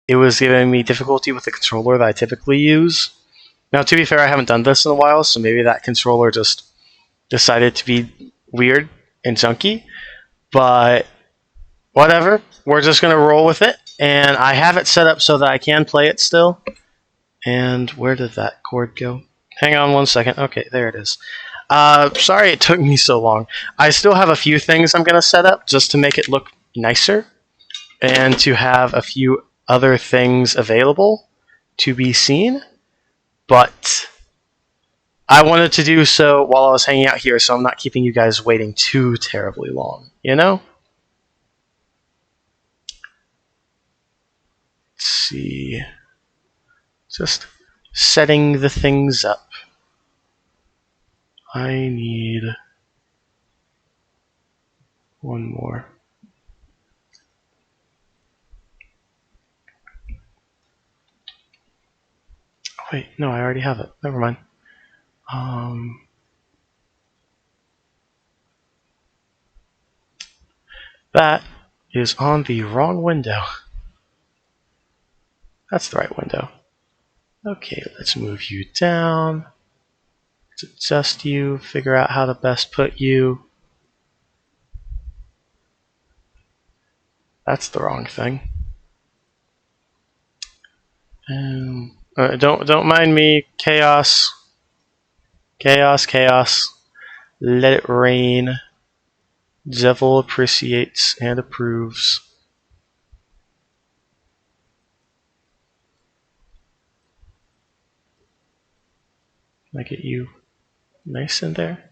it was giving me difficulty with the controller that I typically use. Now, to be fair, I haven't done this in a while, so maybe that controller just decided to be weird and junky. But whatever, we're just going to roll with it. And I have it set up so that I can play it still. And where did that cord go? Hang on one second. Okay, there it is. Sorry it took me so long. I still have a few things I'm going to set up just to make it look nicer. And to have a few other things available to be seen. But I wanted to do so while I was hanging out here, so I'm not keeping you guys waiting too terribly long, you know? Let's see. Just setting the things up. I need one more. Wait, no, I already have it. Never mind. That is on the wrong window. That's the right window. Okay, let's move you down. Let's adjust you, figure out how to best put you. That's the wrong thing. Don't mind me. Chaos. Chaos, chaos. Let it rain. Devil appreciates and approves. Can I get you nice in there?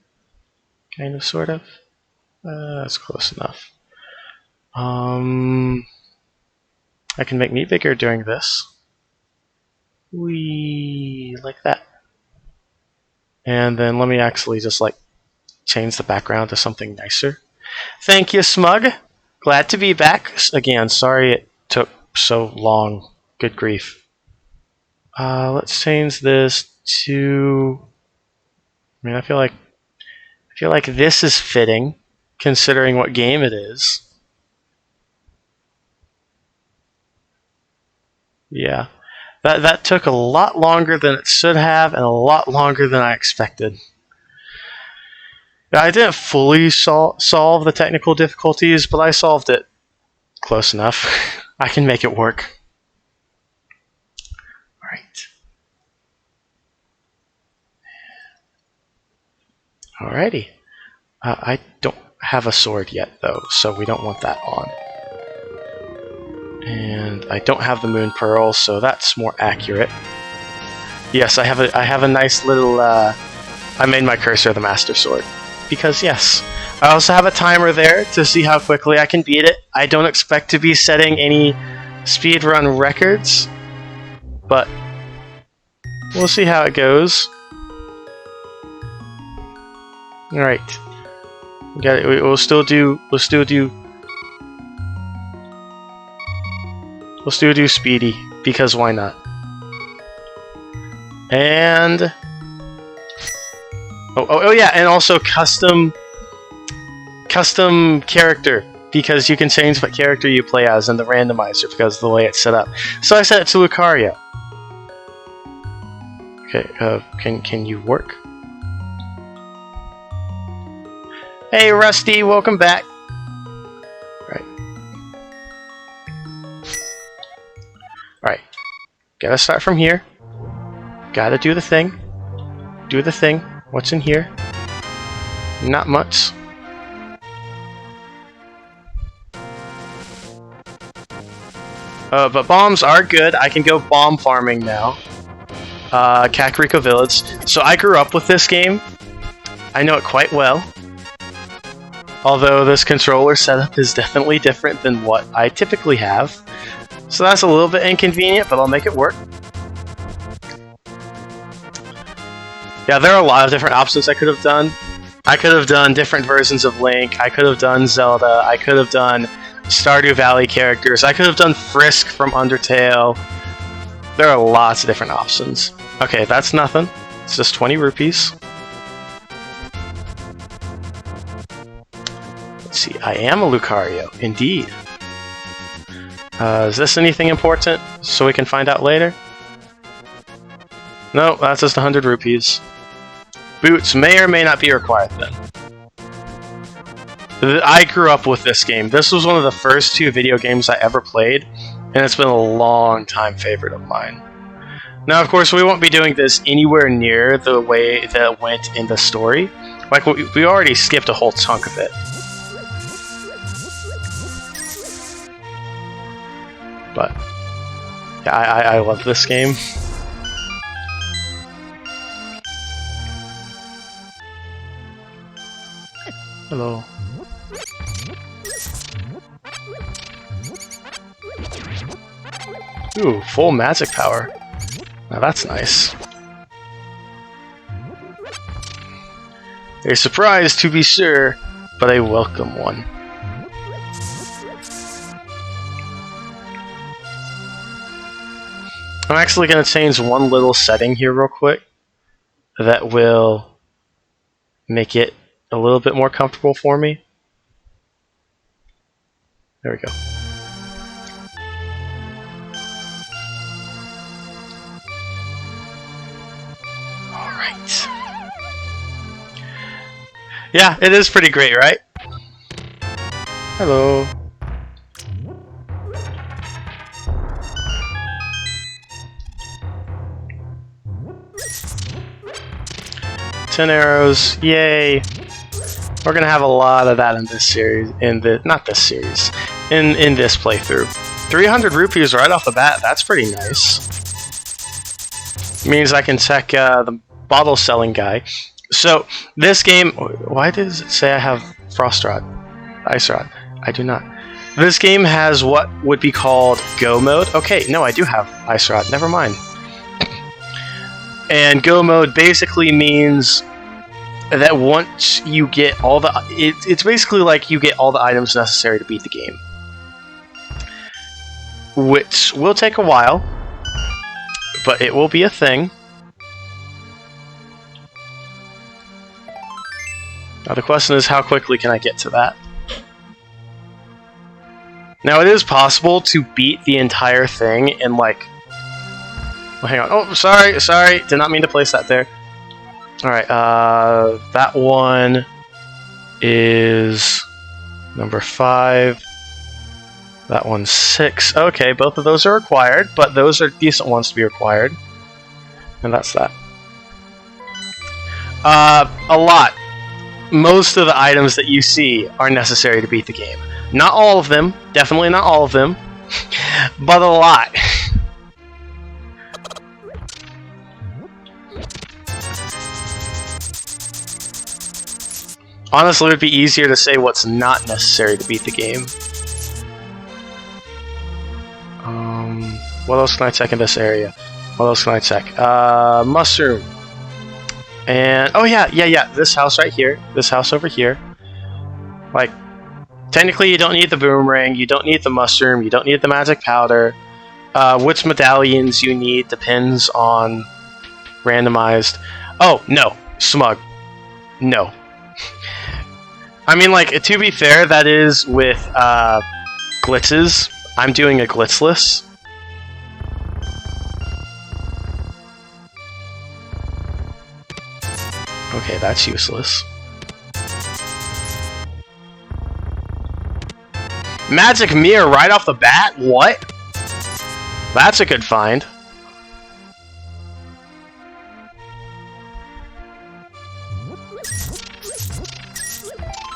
Kind of, sort of. That's close enough. I can make me bigger doing this. Wee, like that. And then let me actually just like change the background to something nicer. Thank you, Smug. Glad to be back. Again, sorry it took so long. Good grief. Let's change this to... I mean, I feel like this is fitting, considering what game it is. Yeah. That took a lot longer than it should have, and a lot longer than I expected. I didn't fully solve the technical difficulties, but I solved it close enough. I can make it work. Alright. Alrighty. I don't have a sword yet, though, so we don't want that on. And I don't have the moon pearl, so that's more accurate. Yes, I have a nice little... I made my cursor the master sword. Because yes. I also have a timer there to see how quickly I can beat it. I don't expect to be setting any speedrun records, but we'll see how it goes. Alright. We'll still do speedy, because why not? And oh yeah, and also custom character, because you can change what character you play as in the randomizer because of the way it's set up. So I set it to Lucario. Okay, can you work? Hey Rusty, welcome back. Alright. Gotta start from here. Gotta do the thing. Do the thing. What's in here? Not much. But bombs are good. I can go bomb farming now. Kakariko Village. So I grew up with this game. I know it quite well. Although this controller setup is definitely different than what I typically have. So that's a little bit inconvenient, but I'll make it work. Yeah, there are a lot of different options I could have done. I could have done different versions of Link. I could have done Zelda. I could have done Stardew Valley characters. I could have done Frisk from Undertale. There are lots of different options. Okay, that's nothing. It's just 20 rupees. Let's see, I am a Lucario, indeed. Is this anything important so we can find out later? No, that's just 100 rupees. Boots may or may not be required then. I grew up with this game. This was one of the first 2 video games I ever played, and it's been a long time favorite of mine. Now, of course, we won't be doing this anywhere near the way that it went in the story. Like, we already skipped a whole chunk of it. But, yeah, I love this game. Hello. Ooh, full magic power. Now that's nice. A surprise, to be sure, but a welcome one. I'm actually going to change one little setting here real quick that will make it a little bit more comfortable for me. There we go. Alright. Yeah, it is pretty great, right? Hello. Ten arrows, yay! We're gonna have a lot of that in this series, in this playthrough. 300 rupees right off the bat, that's pretty nice. Means I can check the bottle selling guy. So, this game, why does it say I have Frost Rod? Ice Rod. I do not. This game has what would be called Go Mode. Okay, no, I do have Ice Rod, never mind. And Go Mode basically means that once you get all the... It's basically like you get all the items necessary to beat the game. Which will take a while, but it will be a thing. Now the question is, how quickly can I get to that? Now it is possible to beat the entire thing in like... Well, hang on. Oh, sorry. Did not mean to place that there. Alright, that one is number 5. That one's 6. Okay, both of those are required, but those are decent ones to be required. And that's that. A lot. Most of the items that you see are necessary to beat the game. Not all of them, definitely not all of them, but a lot. Honestly, it would be easier to say what's not necessary to beat the game. What else can I check in this area? What else can I check? Mushroom. And, oh yeah, this house right here. This house over here. Like, technically you don't need the boomerang, you don't need the mushroom, you don't need the magic powder. Which medallions you need depends on randomized. Oh, no. Smug. No. I mean, like, to be fair, that is with glitches. I'm doing a glitchless. Okay, that's useless. Magic mirror right off the bat? What? That's a good find.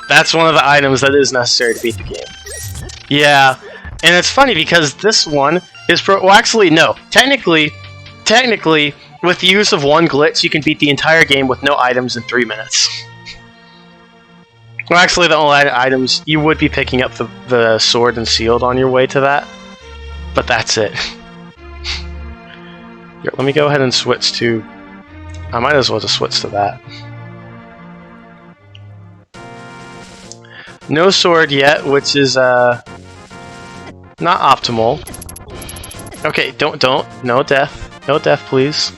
That's one of the items that is necessary to beat the game. Yeah, and it's funny because this one is well, actually, no. Technically, with the use of one glitch, you can beat the entire game with no items in 3 minutes. Well, actually, the only items, you would be picking up the sword and shield on your way to that, but that's it. Here, let me go ahead and switch to... I might as well just switch to that. No sword yet, which is not optimal. Okay, don't, no death, please.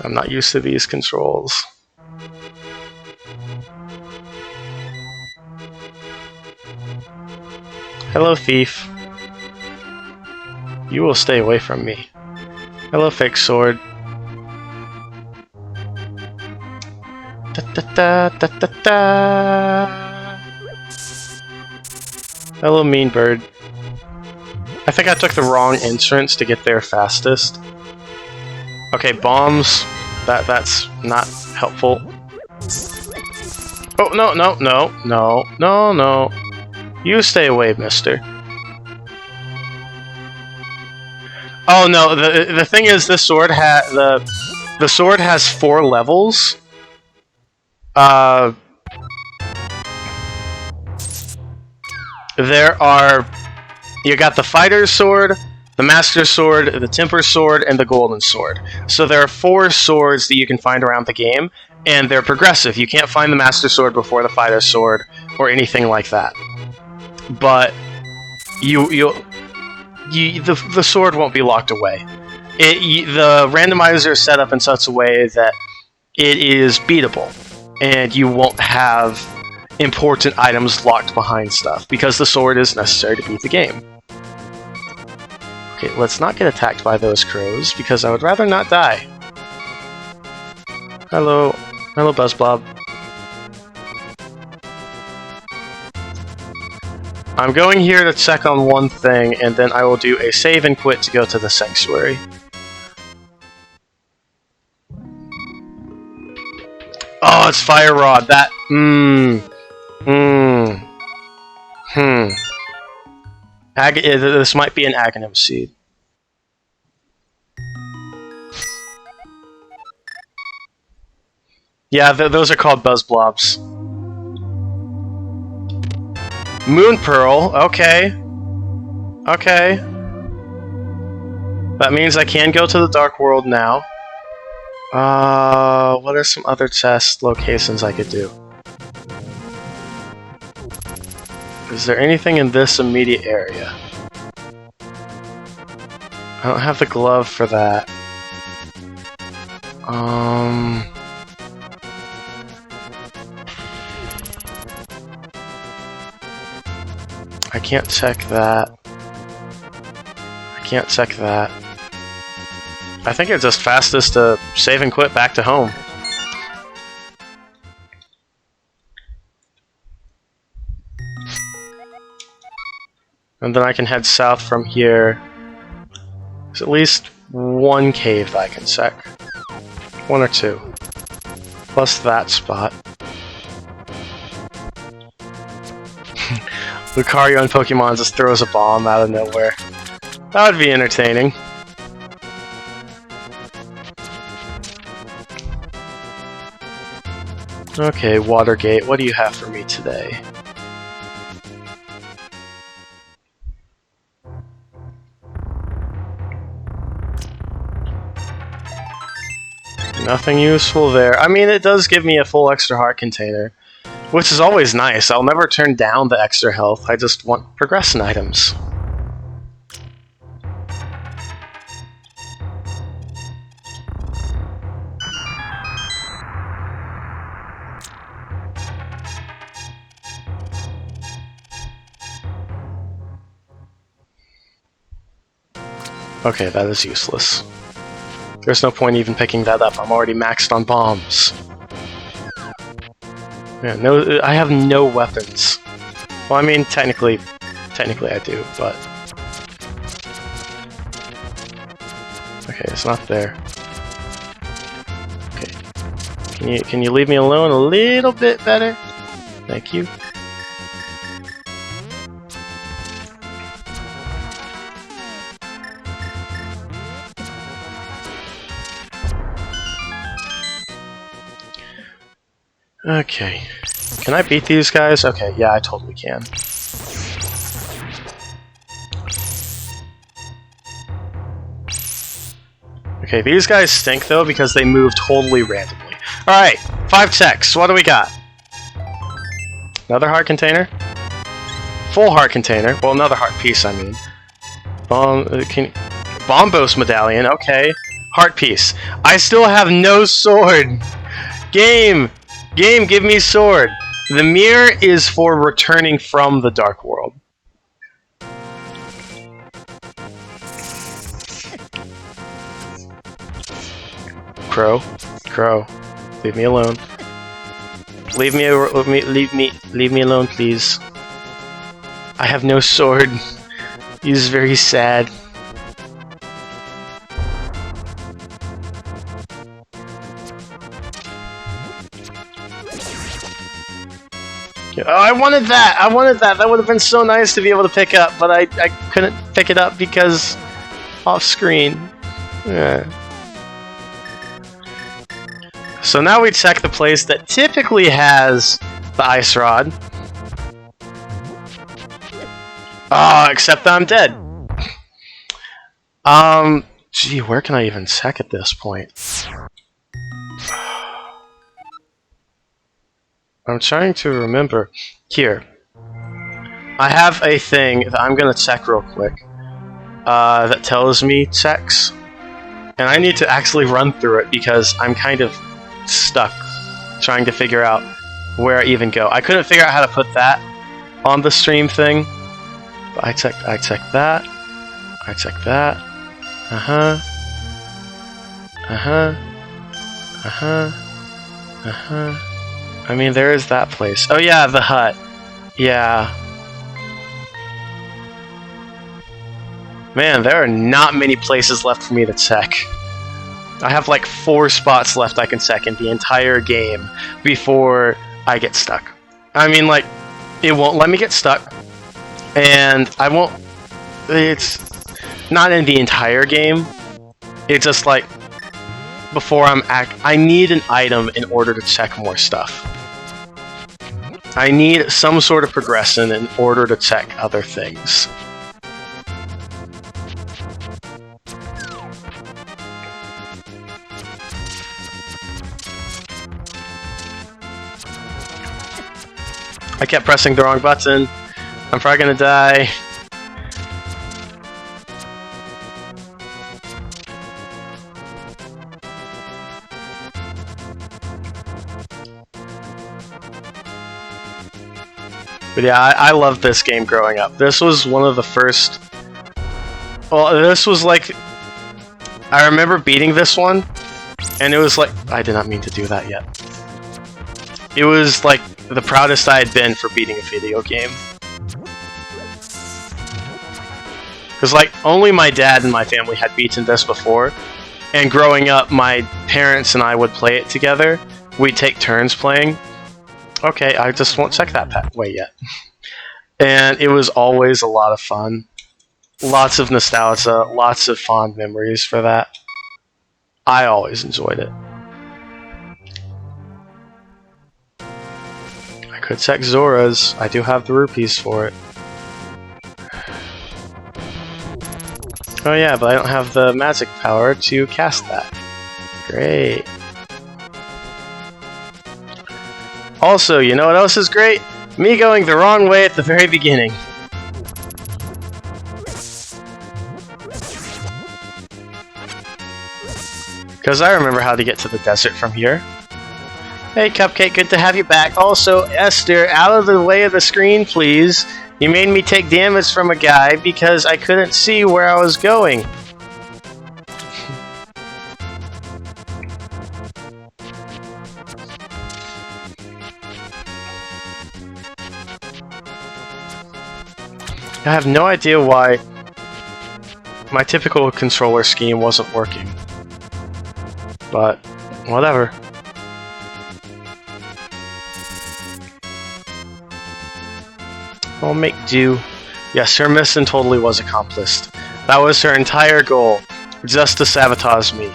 I'm not used to these controls. Hello, thief. You will stay away from me. Hello, fake sword. Da, da, da, da, da, da. Hello, mean bird. I think I took the wrong entrance to get there fastest. Okay, bombs. That's not helpful. Oh, no, no, no, no, no, no. You stay away, mister. Oh no, the thing is, this sword the sword has 4 levels. There are, you got the fighter's sword, the master sword, the temper sword, and the golden sword. So there are 4 swords that you can find around the game, and they're progressive. You can't find the master sword before the fighter's sword or anything like that. But the sword won't be locked away. The randomizer is set up in such a way that it is beatable, and you won't have important items locked behind stuff, because the sword is necessary to beat the game. Okay, let's not get attacked by those crows, because I would rather not die. Hello. Hello, Buzzblob. I'm going here to check on one thing, and then I will do a save and quit to go to the sanctuary. Oh, it's Fire Rod. That. This might be an Aghanim seed. Yeah, those are called Buzzblobs. Moon Pearl. Okay. Okay. That means I can go to the Dark World now. What are some other chest locations I could do? Is there anything in this immediate area? I don't have the glove for that. I can't check that. I can't check that. I think it's just fastest to save and quit back to home. And then I can head south from here. There's at least one cave that I can check. 1 or 2. Plus that spot. Lucario in Pokemon just throws a bomb out of nowhere. That would be entertaining. Okay, Watergate, what do you have for me today? Nothing useful there. I mean, it does give me a full extra heart container, which is always nice. I'll never turn down the extra health, I just want progression items. Okay, that is useless. There's no point even picking that up. I'm already maxed on bombs. Yeah, no, I have no weapons. Well, I mean, technically I do, but... Okay, it's not there. Okay. Can you leave me alone a little bit better? Thank you. Okay. Can I beat these guys? Okay, yeah, I totally can. Okay, these guys stink though because they move totally randomly. Alright, 5 checks. What do we got? Another heart container? Full heart container. Well, another heart piece, I mean. Bombos medallion, okay. Heart piece. I still have no sword! Game, give me sword! The mirror is for returning from the Dark World. Crow. Crow. Leave me alone. Leave me alone, please. I have no sword. He's very sad. Oh, I wanted that! I wanted that! That would have been so nice to be able to pick up, but I couldn't pick it up because off screen. Yeah. So now we check the place that typically has the ice rod. Except I'm dead. Gee, where can I even check at this point? I'm trying to remember. Here. I have a thing that I'm gonna check real quick. That tells me checks. And I need to actually run through it because I'm kind of stuck trying to figure out where I even go. I couldn't figure out how to put that on the stream thing. But I checked that. I checked that. Uh-huh. Uh-huh. Uh-huh. Uh-huh. I mean, there is that place. Oh yeah, the hut. Yeah. Man, there are not many places left for me to check. I have like 4 spots left I can check in the entire game before I get stuck. I mean, like, it won't let me get stuck. And I won't... It's not in the entire game. It's just like... Before I need an item in order to check more stuff. I need some sort of progression in order to check other things. I kept pressing the wrong button. I'm probably gonna die. But yeah, I loved this game growing up. This was one of the first... Well, this was like... I remember beating this one, and it was like... I did not mean to do that yet. It was like the proudest I had been for beating a video game. Because like, only my dad and my family had beaten this before, and growing up, my parents and I would play it together. We'd take turns playing. Okay, I just won't check that way yet. And it was always a lot of fun. Lots of nostalgia, lots of fond memories for that. I always enjoyed it. I could check Zora's. I do have the rupees for it. Oh yeah, but I don't have the magic power to cast that. Great. Also, you know what else is great? Me going the wrong way at the very beginning. Because I remember how to get to the desert from here. Hey Cupcake, good to have you back. Also, Esther, out of the way of the screen, please. You made me take damage from a guy because I couldn't see where I was going. I have no idea why my typical controller scheme wasn't working. But, whatever. I'll make do. Yes, her mission totally was accomplished. That was her entire goal, just to sabotage me.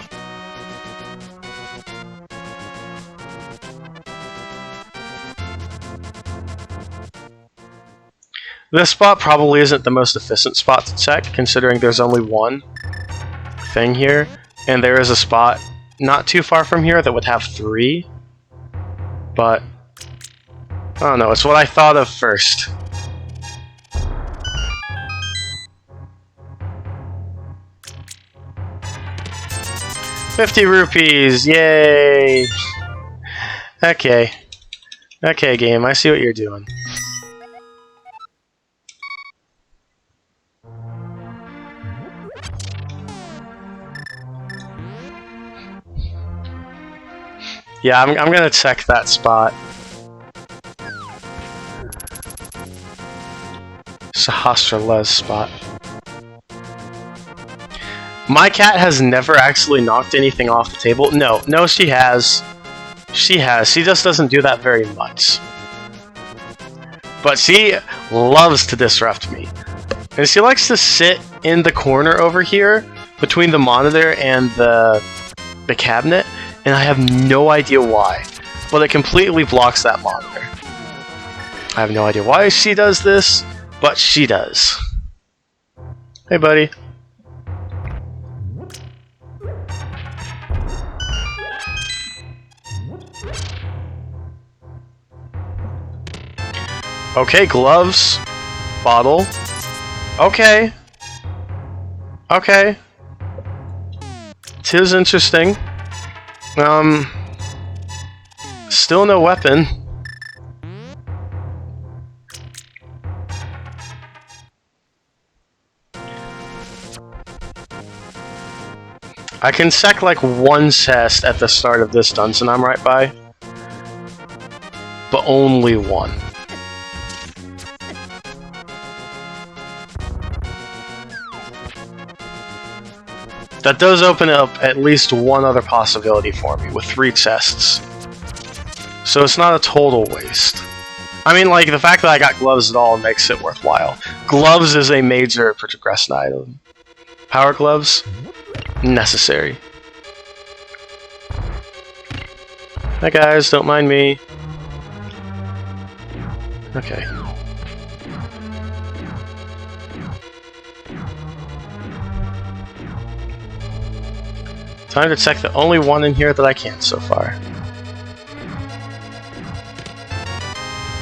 This spot probably isn't the most efficient spot to check, considering there's only one thing here, and there is a spot not too far from here that would have 3. But, I don't know, it's what I thought of first. ₹50, yay! Okay. Okay, game, I see what you're doing. Yeah, I'm gonna check that spot. Sahasrala's spot. My cat has never actually knocked anything off the table. No, she has. She has. She just doesn't do that very much. But she loves to disrupt me. And she likes to sit in the corner over here between the monitor and the cabinet, and I have no idea why. But it completely blocks that monitor. I have no idea why she does this, but she does. Hey, buddy. Okay, gloves. Bottle. Okay. Okay. Tis interesting. Still no weapon. I can check like one chest at the start of this dungeon I'm right by. But only one. That does open up at least one other possibility for me, with 3 chests. So it's not a total waste. I mean, like, the fact that I got gloves at all makes it worthwhile. Gloves is a major progression item. Power gloves? Necessary. Hi guys, don't mind me. Okay. Time to check the only one in here that I can so far.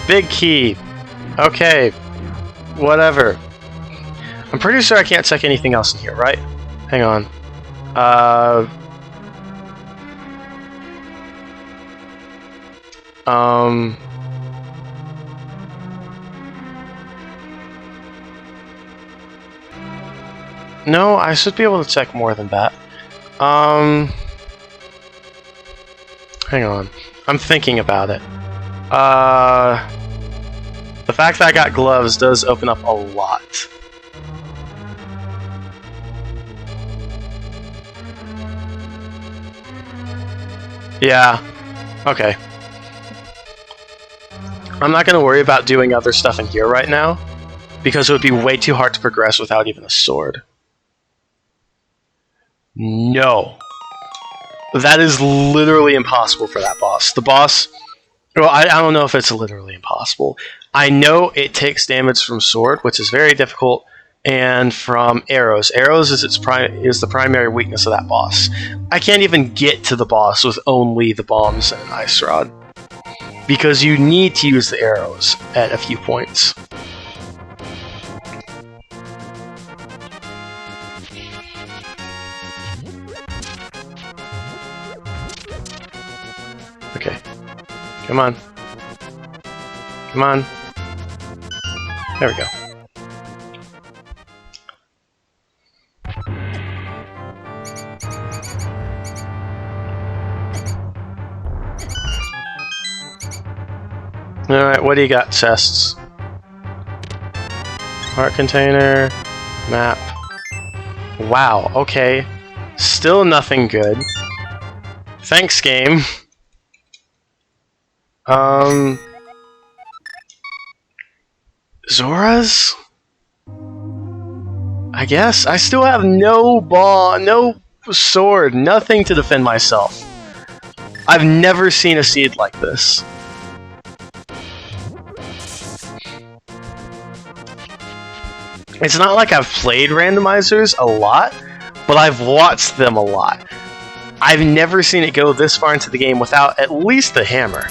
Big key. Okay. Whatever. I'm pretty sure I can't check anything else in here, right? Hang on. No, I should be able to check more than that. Hang on. I'm thinking about it. The fact that I got gloves does open up a lot. Yeah. Okay. I'm not going to worry about doing other stuff in here right now, because it would be way too hard to progress without even a sword. No. That is literally impossible for that boss. The boss... Well, I don't know if it's literally impossible. I know it takes damage from sword, which is very difficult, and from arrows. Arrows is the primary weakness of that boss. I can't even get to the boss with only the bombs and an ice rod, because you need to use the arrows at a few points. Okay. Come on. Come on. There we go. Alright, what do you got, chests? Heart container, map. Wow, okay. Still nothing good. Thanks, game. Zora's? I guess. I still have no ball, no sword, nothing to defend myself. I've never seen a seed like this. It's not like I've played randomizers a lot, but I've watched them a lot. I've never seen it go this far into the game without at least the hammer,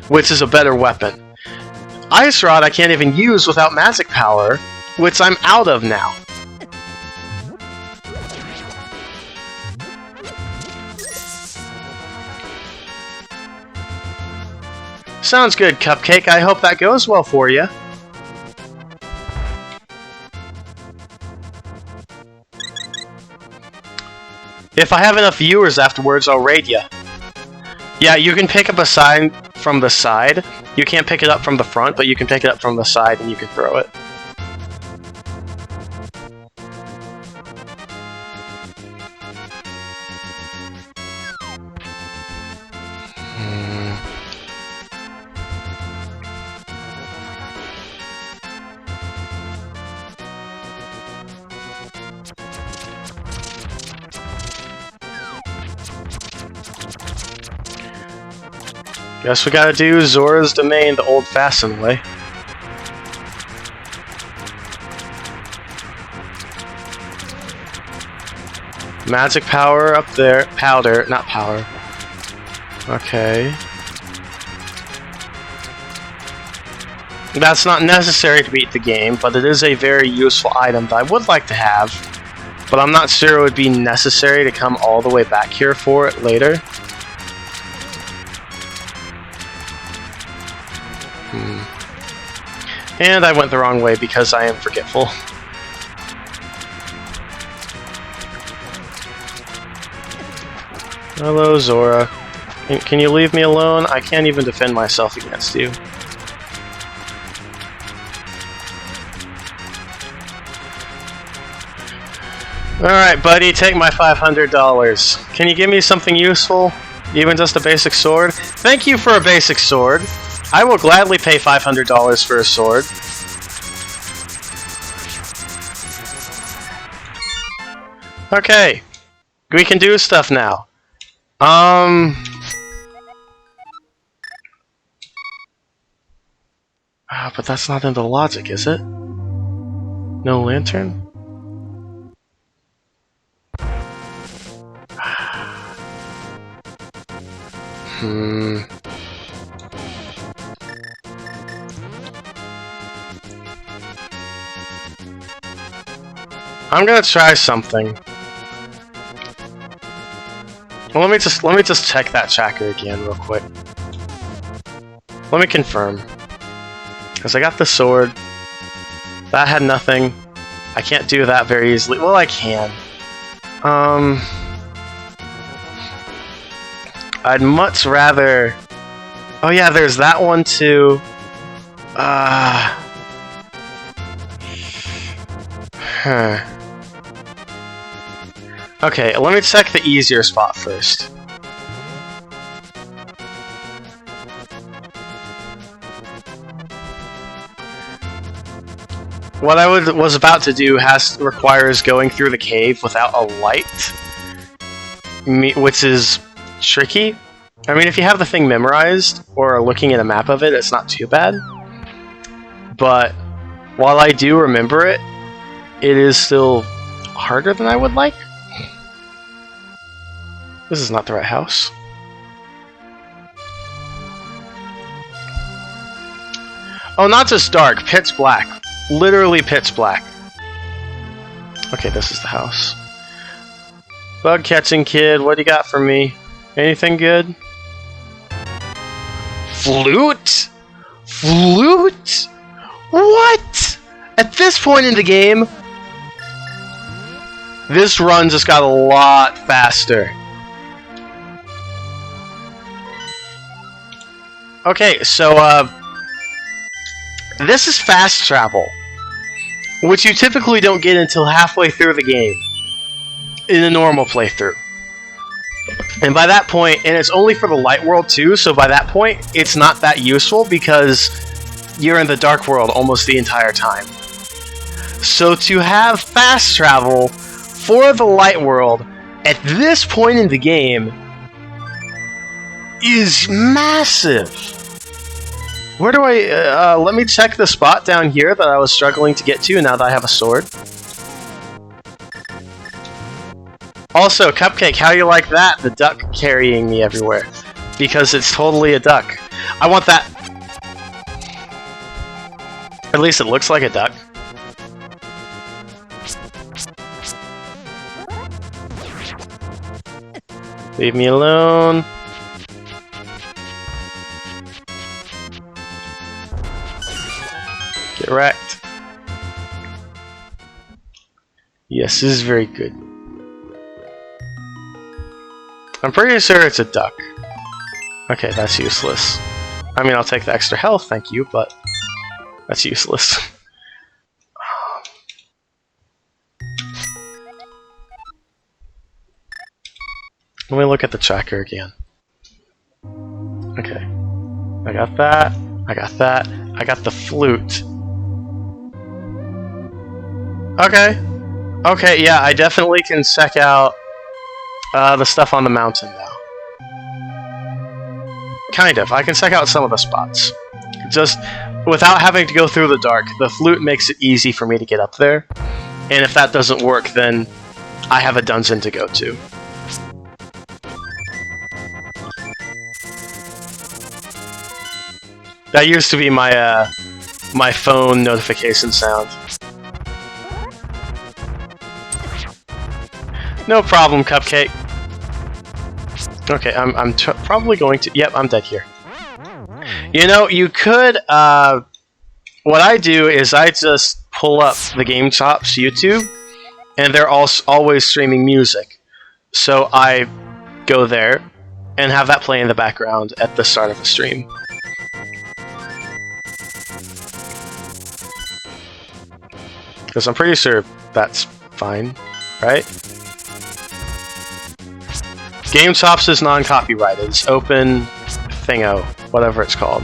which is a better weapon. Ice Rod I can't even use without magic power, which I'm out of now. Sounds good, Cupcake. I hope that goes well for you. If I have enough viewers afterwards, I'll raid you. Yeah, you can pick up a sign from the side. You can't pick it up from the front, but you can pick it up from the side and you can throw it. Guess we gotta do Zora's Domain the old-fashioned way. Magic power up there. Powder, not power. Okay. That's not necessary to beat the game, but it is a very useful item that I would like to have. But I'm not sure it would be necessary to come all the way back here for it later. And I went the wrong way because I am forgetful. Hello, Zora. Can you leave me alone? I can't even defend myself against you. Alright, buddy, take my $500. Can you give me something useful? Even just a basic sword? Thank you for a basic sword. I will gladly pay $500 for a sword. Okay. We can do stuff now. But that's not in the logic, is it? No lantern? I'm gonna try something. Well, let me just check that tracker again real quick. Let me confirm. Because I got the sword. That had nothing. I can't do that very easily. Well, I can. I'd much rather... Oh yeah, there's that one too. Okay, let me check the easier spot first. What I was about to do requires going through the cave without a light, which is tricky. I mean, if you have the thing memorized or are looking at a map of it, it's not too bad. But while I do remember it, it is still harder than I would like. This is not the right house. Oh, not just dark, pitch black. Literally pitch black. Okay, this is the house. Bug catching kid, what do you got for me? Anything good? Flute? Flute? What? At this point in the game, this run just got a lot faster. Okay, so, this is fast travel, which you typically don't get until halfway through the game in a normal playthrough. And by that point, and it's only for the light world too, so by that point, it's not that useful because you're in the dark world almost the entire time. So to have fast travel for the light world at this point in the game is massive. Where do I... let me check the spot down here that I was struggling to get to now that I have a sword. Also, Cupcake, how you like that? The duck carrying me everywhere. Because it's totally a duck. I want that... At least it looks like a duck. Leave me alone. Get wrecked. Yes, this is very good. I'm pretty sure it's a duck. Okay, that's useless. I mean, I'll take the extra health, thank you, but that's useless. Let me look at the tracker again. Okay. I got that. I got that. I got the flute. Okay. Okay, yeah, I definitely can check out the stuff on the mountain now. Kind of. I can check out some of the spots. Just without having to go through the dark. The flute makes it easy for me to get up there. And if that doesn't work, then I have a dungeon to go to. That used to be my my phone notification sound. No problem, Cupcake. Okay, I'm probably going to... Yep, I'm dead here. You know, you could... what I do is I just pull up the Game Chops YouTube, and they're always streaming music. So I go there and have that play in the background at the start of the stream. Because I'm pretty sure that's fine, right? Game Chops is non-copyrighted. It's open thingo, whatever it's called.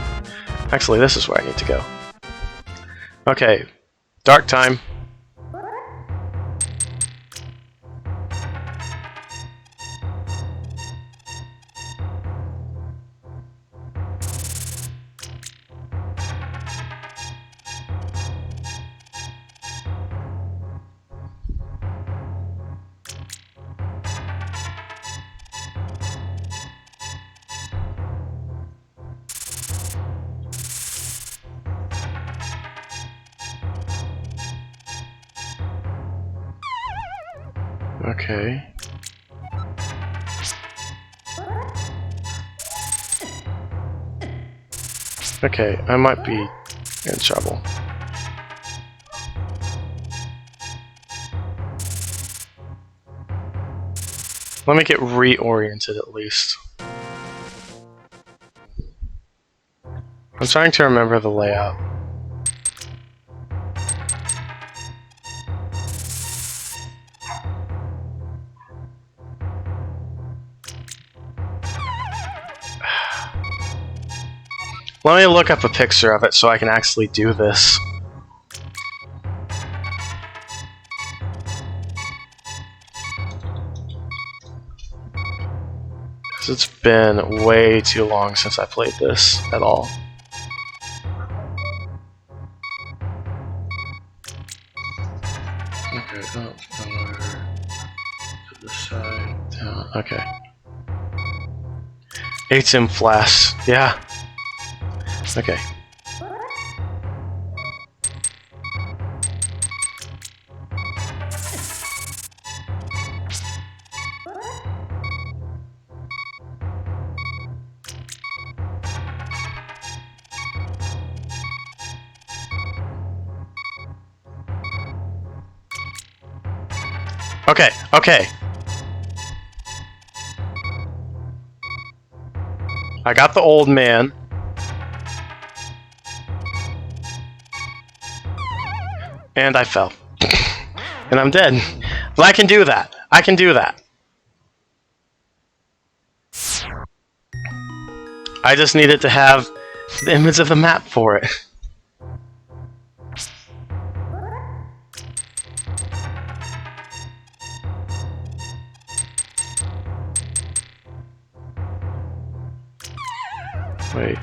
Actually, this is where I need to go. Okay, dark time. Okay. Okay, I might be in trouble. Let me get reoriented at least. I'm trying to remember the layout. Let me look up a picture of it so I can actually do this. Because it's been way too long since I played this at all. Okay, up, over, to the side, down, okay. HM Flash, yeah. Okay. Okay, okay. I got the old man. And I fell. And I'm dead. But I can do that. I can do that. I just needed to have the image of the map for it. Wait.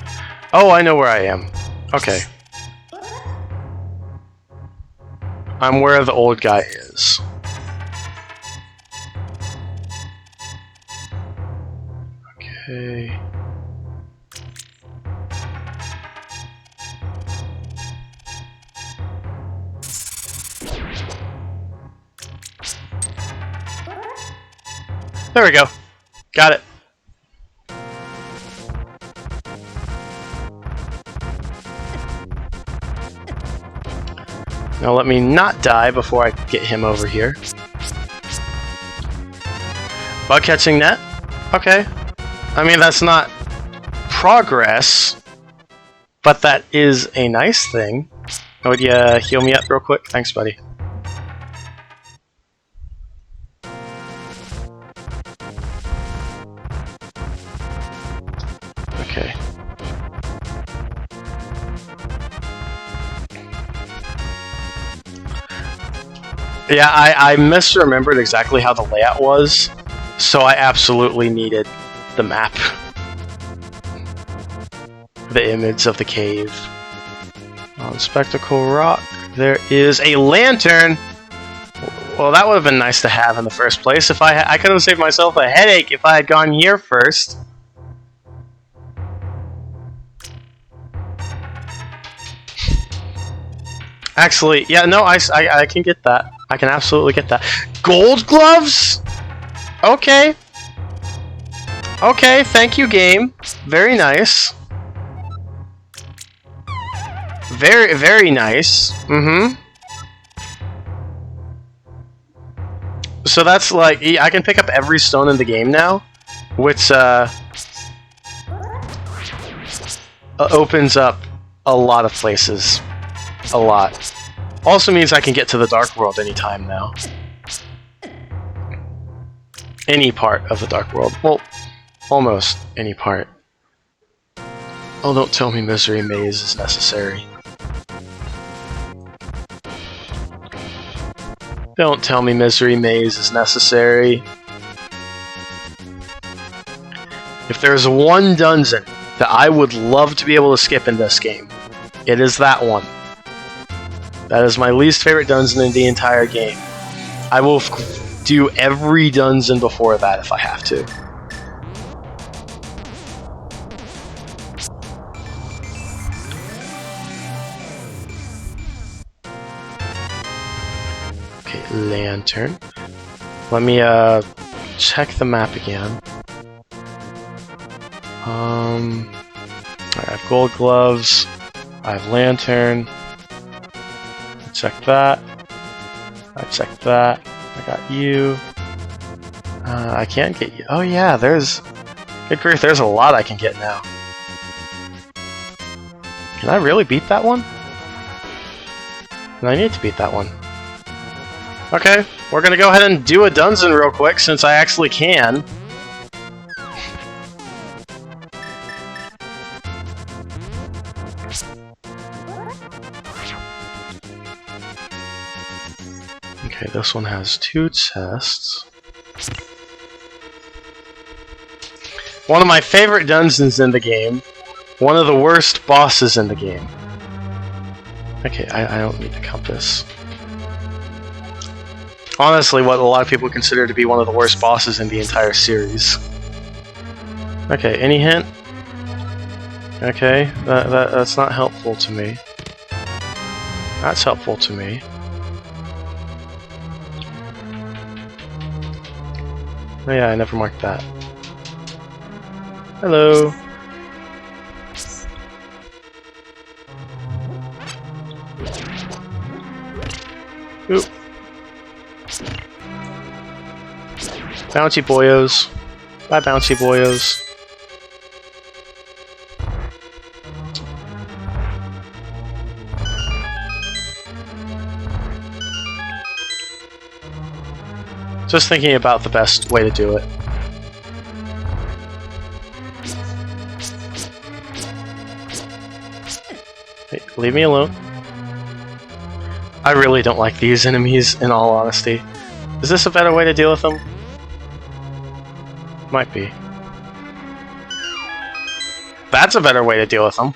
Oh, I know where I am. Okay. I'm where the old guy is. Okay. There we go. Got it. Now let me not die before I get him over here. Bug catching net? Okay. I mean, that's not progress, but that is a nice thing. Would you heal me up real quick? Thanks, buddy. Okay. Yeah, I misremembered exactly how the layout was, so I absolutely needed the map. The image of the cave. On Spectacle Rock, there is a lantern! Well, that would have been nice to have in the first place. If I could have saved myself a headache if I had gone here first. Actually, yeah, no, I can get that. I can absolutely get that. Gold gloves? Okay. Okay, thank you, game. Very nice. Very, very nice. Mm-hmm. So that's like, I can pick up every stone in the game now, which opens up a lot of places. A lot. Also means I can get to the Dark World anytime now. Any part of the Dark World. Well, almost any part. Oh, don't tell me Misery Maze is necessary. Don't tell me Misery Maze is necessary. If there's one dungeon that I would love to be able to skip in this game, it is that one. That is my least favorite dungeon in the entire game. I will do every dungeon before that if I have to. Okay, lantern. Let me check the map again. I have gold gloves. I have lantern. Check that. I checked that. I got you. I can't get you. Oh yeah, there's... Good grief, there's a lot I can get now. Can I really beat that one? I need to beat that one. Okay, we're gonna go ahead and do a dungeon real quick since I actually can. Okay, this one has 2 chests. One of my favorite dungeons in the game. One of the worst bosses in the game. Okay, I don't need the compass. Honestly, what a lot of people consider to be one of the worst bosses in the entire series. Okay, any hint? Okay, that's not helpful to me. That's helpful to me. Oh yeah, I never marked that. Hello. Oop. Bouncy boyos. Bye, bouncy boyos. Just thinking about the best way to do it. Hey, leave me alone. I really don't like these enemies, in all honesty. Is this a better way to deal with them? Might be. That's a better way to deal with them.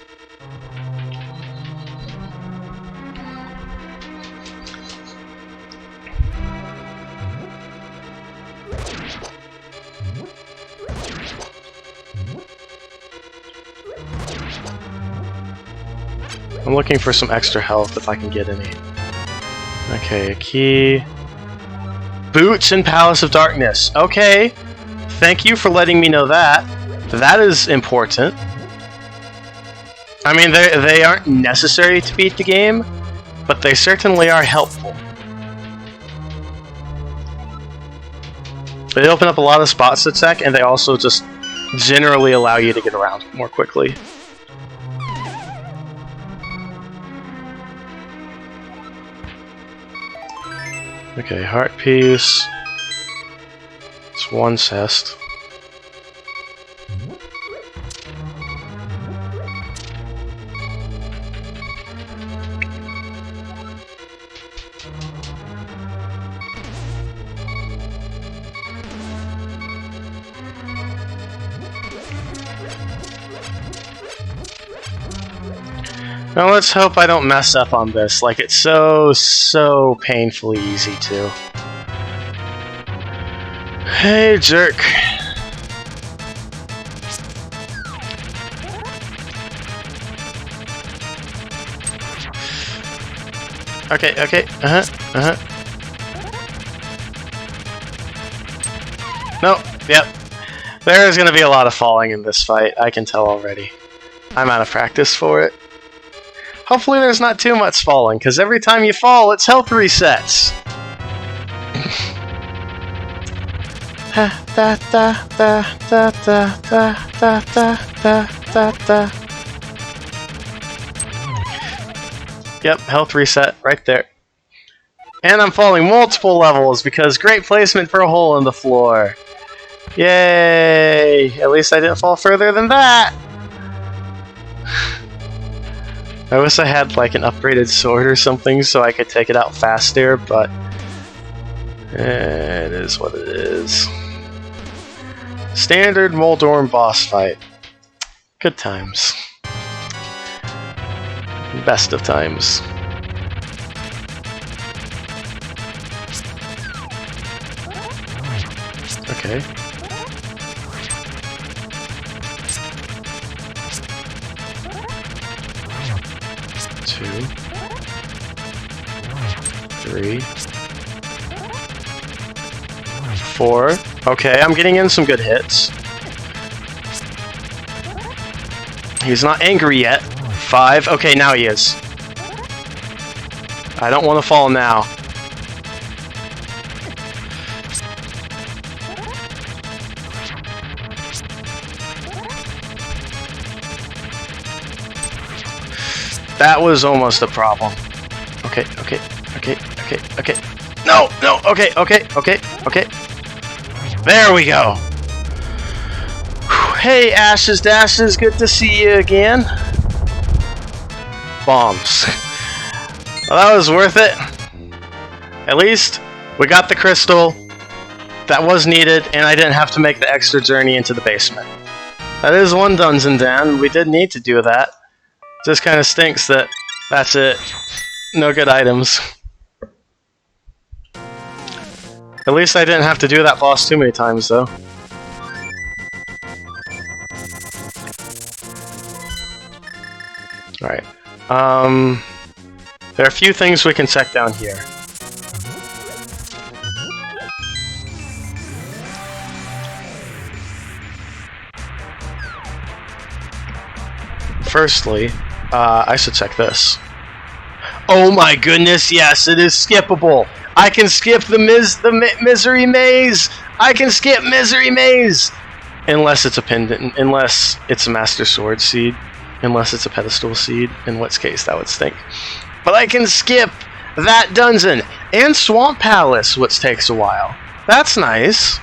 I'm looking for some extra health if I can get any. Okay, a key. Boots in Palace of Darkness. Okay. Thank you for letting me know that. That is important. I mean, they aren't necessary to beat the game, but they certainly are helpful. They open up a lot of spots to check, and they also just generally allow you to get around more quickly. Okay, heart piece. It's one cest. Now let's hope I don't mess up on this, like it's so painfully easy to. Hey, jerk. Okay, No, yep. There's gonna be a lot of falling in this fight, I can tell already. I'm out of practice for it. Hopefully there's not too much falling, because every time you fall, it's health resets. Yep, health reset right there. And I'm falling multiple levels because great placement for a hole in the floor. Yay! At least I didn't fall further than that. I wish I had like an upgraded sword or something so I could take it out faster, but it is what it is. Standard Moldorm boss fight. Good times. Best of times. Okay. Two. 3. 4. Okay, I'm getting in some good hits. He's not angry yet. 5. Okay, now he is. I don't want to fall now. That was almost a problem. Okay. No, okay. There we go. Hey, Ashes Dashes, good to see you again. Bombs. Well, that was worth it. At least we got the crystal. That was needed, and I didn't have to make the extra journey into the basement. That is one dungeon down. We did need to do that. Just kind of stinks that that's it. No good items. At least I didn't have to do that boss too many times, though. Alright. There are a few things we can check down here. Firstly, I should check this. Oh my goodness, yes, it is skippable. I can skip the Misery Maze. I can skip Misery Maze. Unless it's a pendant, unless it's a Master Sword Seed, unless it's a Pedestal Seed, in which case that would stink. But I can skip that dungeon and Swamp Palace, which takes a while. That's nice.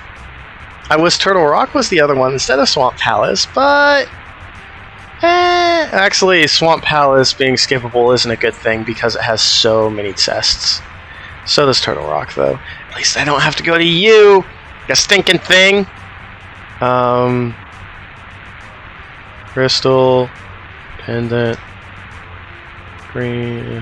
I wish Turtle Rock was the other one instead of Swamp Palace, but actually, Swamp Palace being skippable isn't a good thing because it has so many chests. So does Turtle Rock, though. At least I don't have to go to you, you stinking thing. Crystal, pendant, green,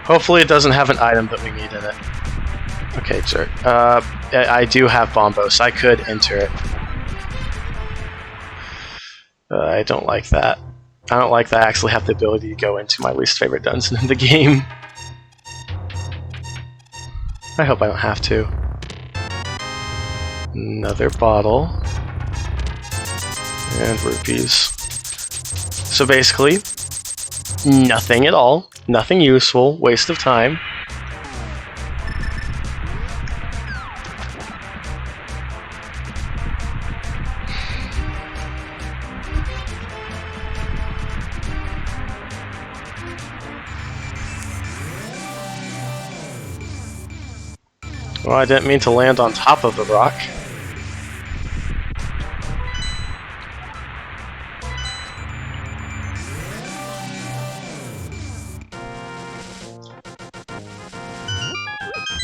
Hopefully it doesn't have an item that we need in it. Okay, jerk. I do have Bombos. I could enter it. I don't like that. I don't like that I actually have the ability to go into my least favorite dungeon in the game. I hope I don't have to. Another bottle. And rupees. So basically, nothing at all. Nothing useful. Waste of time. Well, I didn't mean to land on top of the rock.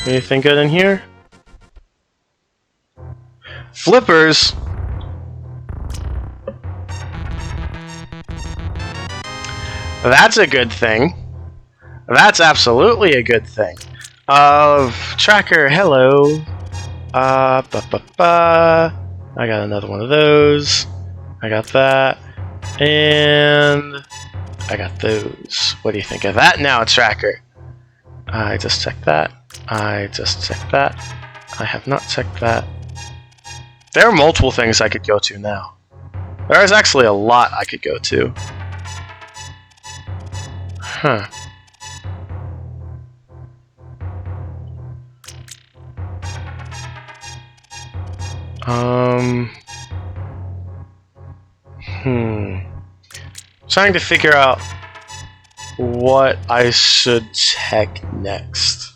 Anything good in here? Flippers! That's a good thing. That's absolutely a good thing. Tracker, hello. I got another one of those. I got that. And I got those. What do you think of that now, Tracker? I just checked that. I just checked that. I have not checked that. There are multiple things I could go to now. There is actually a lot I could go to. Huh. Trying to figure out what I should check next.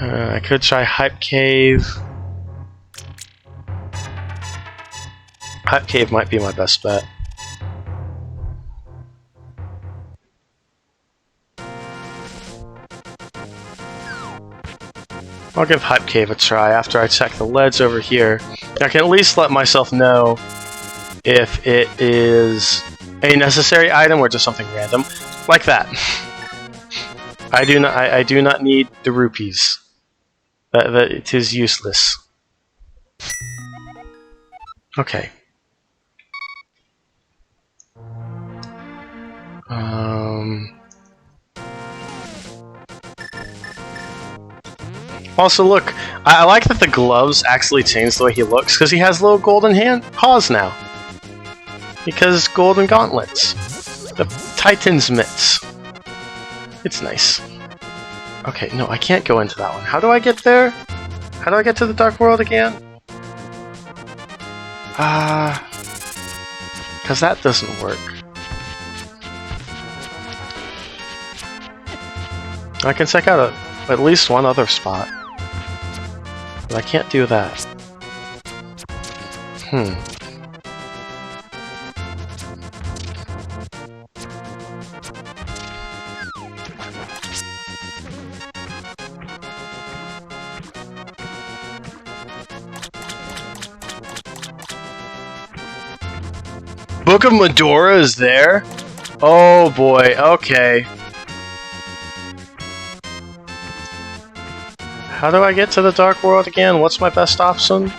I could try Hype Cave. Hype Cave might be my best bet. I'll give Hype Cave a try after I check the ledge over here. I can at least let myself know if it is a necessary item or just something random. Like that. I do not need the rupees. It is useless. Okay. Also, look, I like that the gloves actually change the way he looks, because he has little golden paws now. Because golden gauntlets. The Titan's mitts. It's nice. Okay, no, I can't go into that one. How do I get there? How do I get to the Dark World again? Because that doesn't work. I can check out at least one other spot. But I can't do that. Book of Medora is there? Oh boy, okay. How do I get to the Dark World again? What's my best option?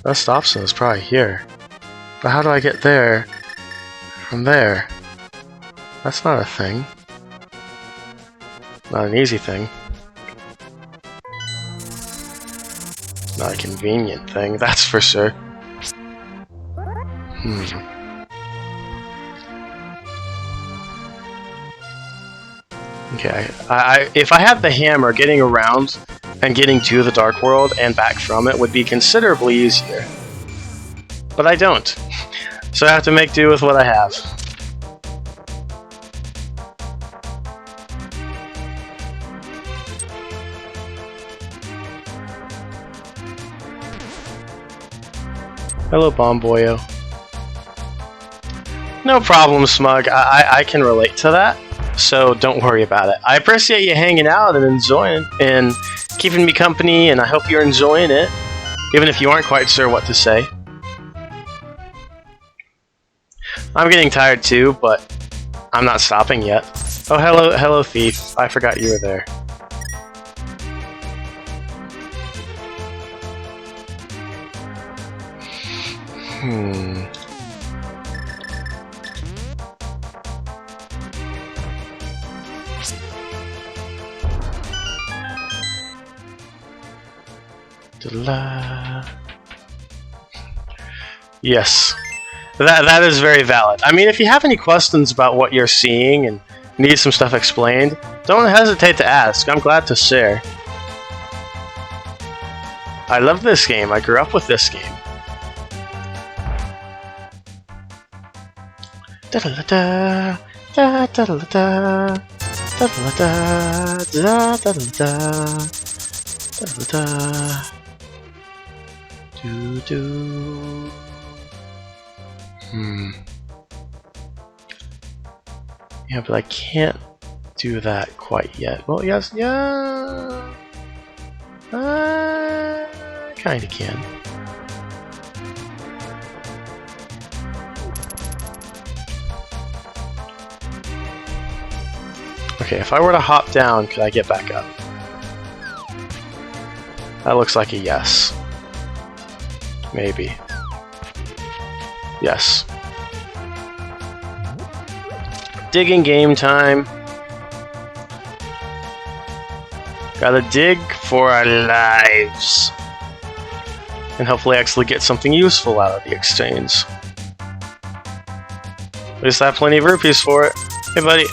Best option is probably here. But how do I get there from there? That's not a thing. Not an easy thing. Not a convenient thing, that's for sure. Okay, if I had the hammer, getting around and getting to the Dark World and back from it would be considerably easier. But I don't. So I have to make do with what I have. Hello, Bomboyo. No problem, Smug. I can relate to that, so don't worry about it. I appreciate you hanging out and enjoying and keeping me company, and I hope you're enjoying it, even if you aren't quite sure what to say. I'm getting tired too, but I'm not stopping yet. Oh, hello, Thief. I forgot you were there. Da-da-da. Yes. That is very valid. I mean, if you have any questions about what you're seeing and need some stuff explained, don't hesitate to ask. I'm glad to share. I love this game. I grew up with this game. Da-da-da-da, da-da-da-da, da-da-da-da, da-da-da-da, da-da-da, do-do. Yeah, but I can't do that quite yet. Well, yes, yeah. Kinda can. Okay, if I were to hop down, could I get back up? That looks like a yes. Maybe. Yes. Digging game time. Gotta dig for our lives. And hopefully actually get something useful out of the exchange. At least I have plenty of rupees for it. Hey, buddy.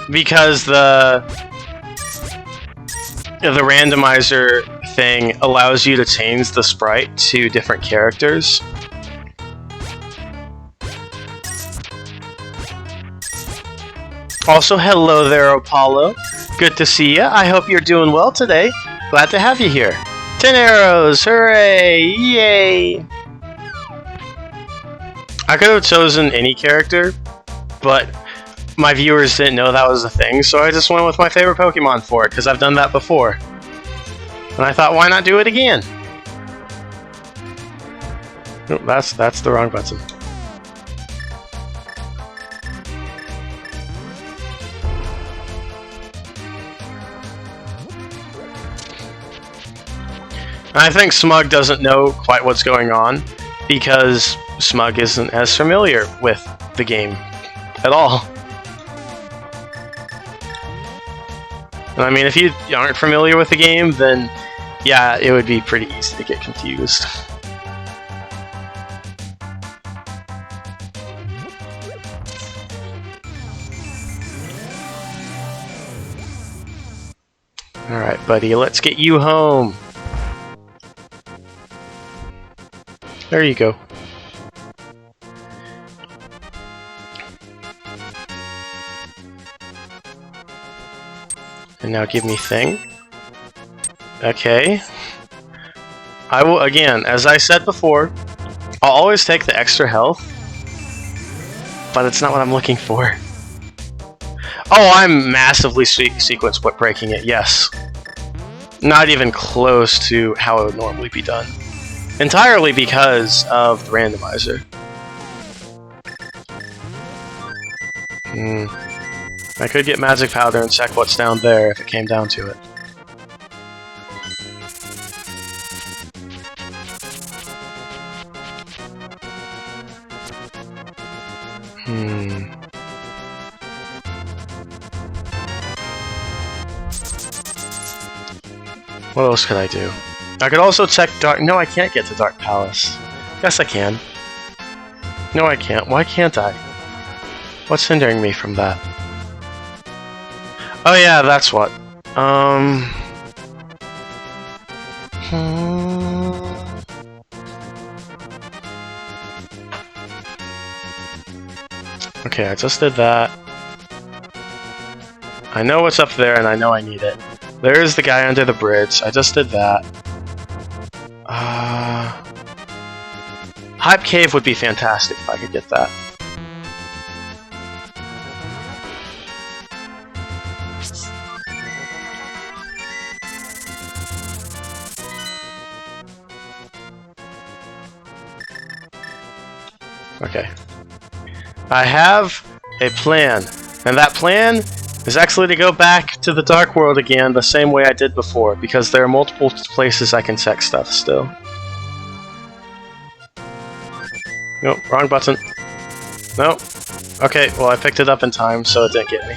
Because the randomizer thing allows you to change the sprite to different characters. Also, hello there, Apollo. Good to see ya. I hope you're doing well today. Glad to have you here. 10 arrows! Hooray! Yay! I could have chosen any character, but my viewers didn't know that was a thing, so I just went with my favorite Pokemon for it, because I've done that before. And I thought, why not do it again? Oh, that's the wrong button. I think Smug doesn't know quite what's going on, because Smug isn't as familiar with the game at all. And I mean, if you aren't familiar with the game, then yeah, it would be pretty easy to get confused. Alright, buddy, let's get you home. There you go. And now give me thing. Okay. I will, again, as I said before, I'll always take the extra health, but it's not what I'm looking for. Oh, I'm massively sequence breaking it, yes. Not even close to how it would normally be done. Entirely because of the randomizer. I could get magic powder and check what's down there if it came down to it. What else could I do? I could also check Dark... No, I can't get to Dark Palace. Yes, I can. No, I can't. Why can't I? What's hindering me from that? Oh yeah, that's what. Okay, I just did that. I know what's up there and I know I need it. There's the guy under the bridge. I just did that. Hype Cave would be fantastic if I could get that. Okay. I have a plan, and that plan is actually to go back to the Dark World again the same way I did before, because there are multiple places I can check stuff still. Nope, wrong button. Nope. Okay, well I picked it up in time, so it didn't get me.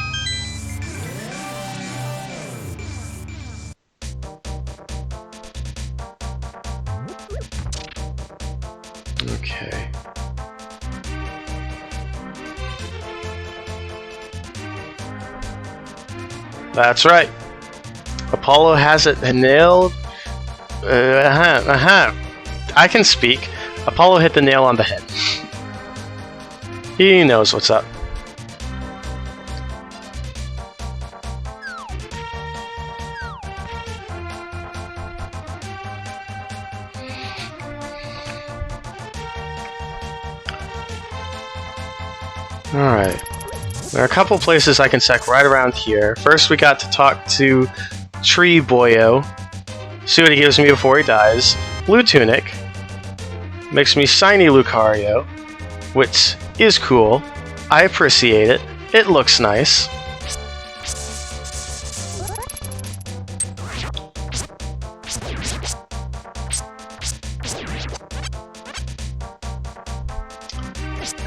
Okay. That's right. Apollo has it nailed. I can speak. Apollo hit the nail on the head. He knows what's up. Alright. There are a couple places I can check right around here. First, we got to talk to Tree Boyo. See what he gives me before he dies. Blue Tunic. Makes me shiny Lucario, which is cool. I appreciate it. It looks nice.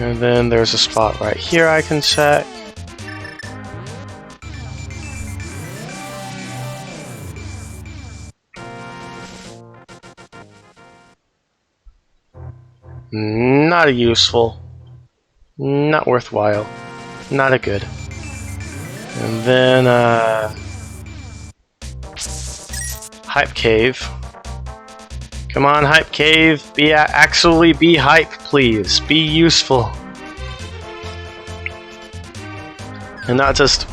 And then there's a spot right here I can check. Not a useful. Not worthwhile. Not a good. And then, Hype Cave. Come on, Hype Cave. Actually be hype, please. Be useful. And not just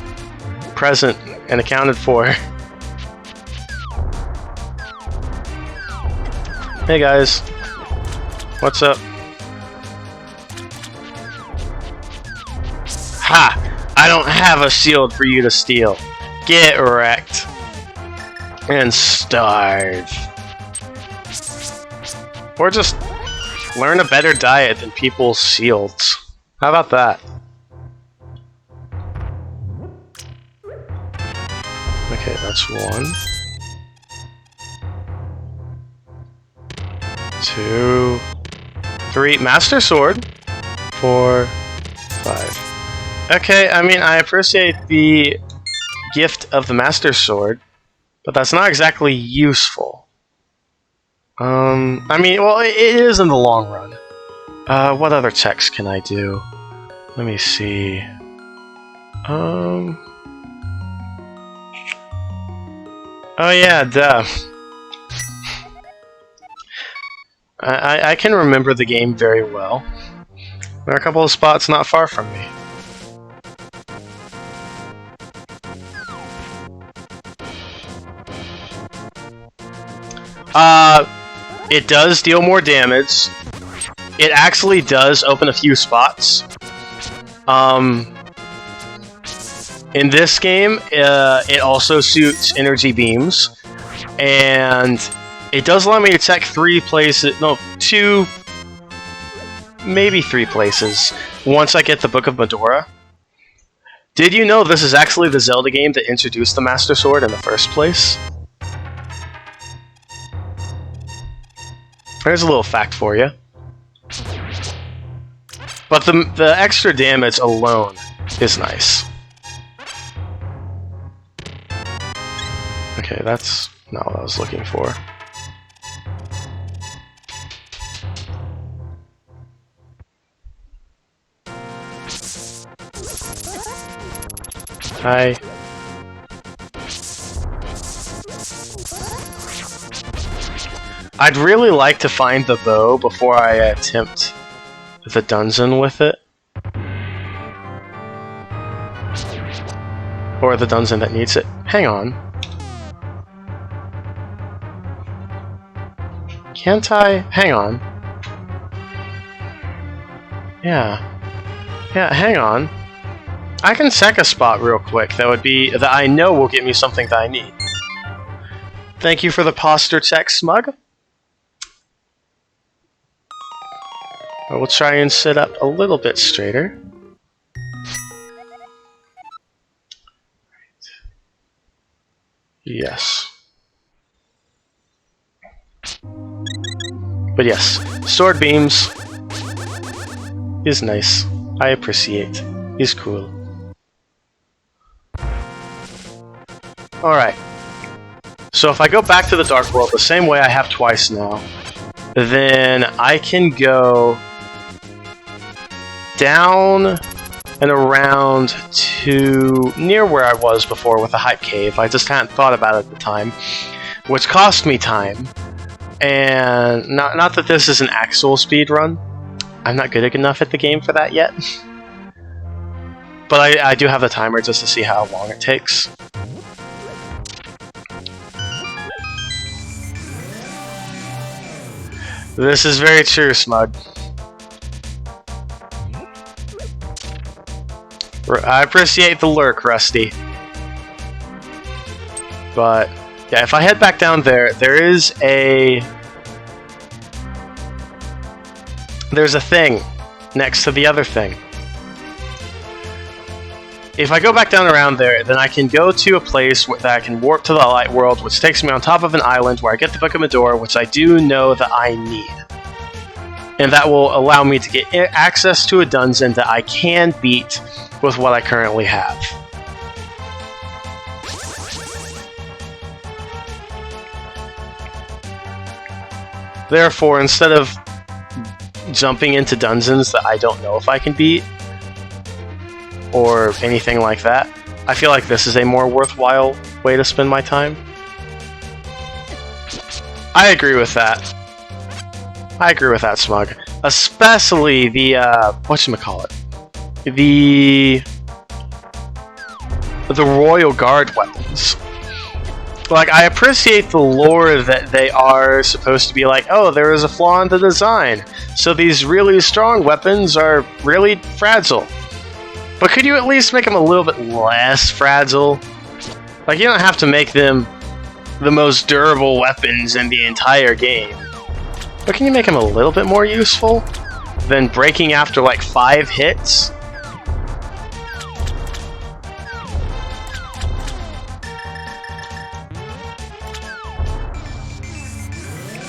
present and accounted for. Hey guys. What's up? Ha! I don't have a shield for you to steal. Get wrecked. And starve. Or just learn a better diet than people's shields. How about that? Okay, that's 1. 2, 3. Master Sword. 4, 5. Okay, I mean, I appreciate the gift of the Master Sword, but that's not exactly useful. I mean, well, it is in the long run. What other checks can I do? Let me see. Oh yeah, duh. I can remember the game very well. There are a couple of spots not far from me. It does deal more damage. It actually does open a few spots. In this game, it also shoots energy beams, and it does allow me to check 3 places, no, 2, maybe 3 places, once I get the Book of Medora. Did you know this is actually the Zelda game that introduced the Master Sword in the first place? There's a little fact for you. But the extra damage alone is nice. Okay, that's not what I was looking for. Hi. I'd really like to find the bow before I attempt the dungeon with it. Or the dungeon that needs it. Hang on. Can't I? Hang on. Yeah. Yeah, hang on. I can check a spot real quick that I know will get me something that I need. Thank you for the posture check, Smug. I will try and sit up a little bit straighter. Yes. But yes, sword beams is nice. I appreciate. Is cool. Alright. So if I go back to the Dark World the same way I have twice now, then I can go down and around to near where I was before with the hype cave. I just hadn't thought about it at the time, which cost me time. And not that this is an actual speed run. I'm not good enough at the game for that yet. But I do have the timer just to see how long it takes. This is very true, Smug. I appreciate the lurk, Rusty. But, yeah, if I head back down there, there's a thing next to the other thing. If I go back down around there, then I can go to a place that I can warp to the light world, which takes me on top of an island where I get the Book of Medora, which I do know that I need. And that will allow me to get access to a dungeon that I can beat with what I currently have. Therefore, instead of jumping into dungeons that I don't know if I can beat, or anything like that, I feel like this is a more worthwhile way to spend my time. I agree with that. I agree with that, Smug. Especially the, whatchamacallit? The Royal Guard weapons. Like, I appreciate the lore that they are supposed to be like, oh, there is a flaw in the design, so these really strong weapons are really fragile. But could you at least make them a little bit less fragile? Like, you don't have to make them the most durable weapons in the entire game. But can you make them a little bit more useful than breaking after like 5 hits?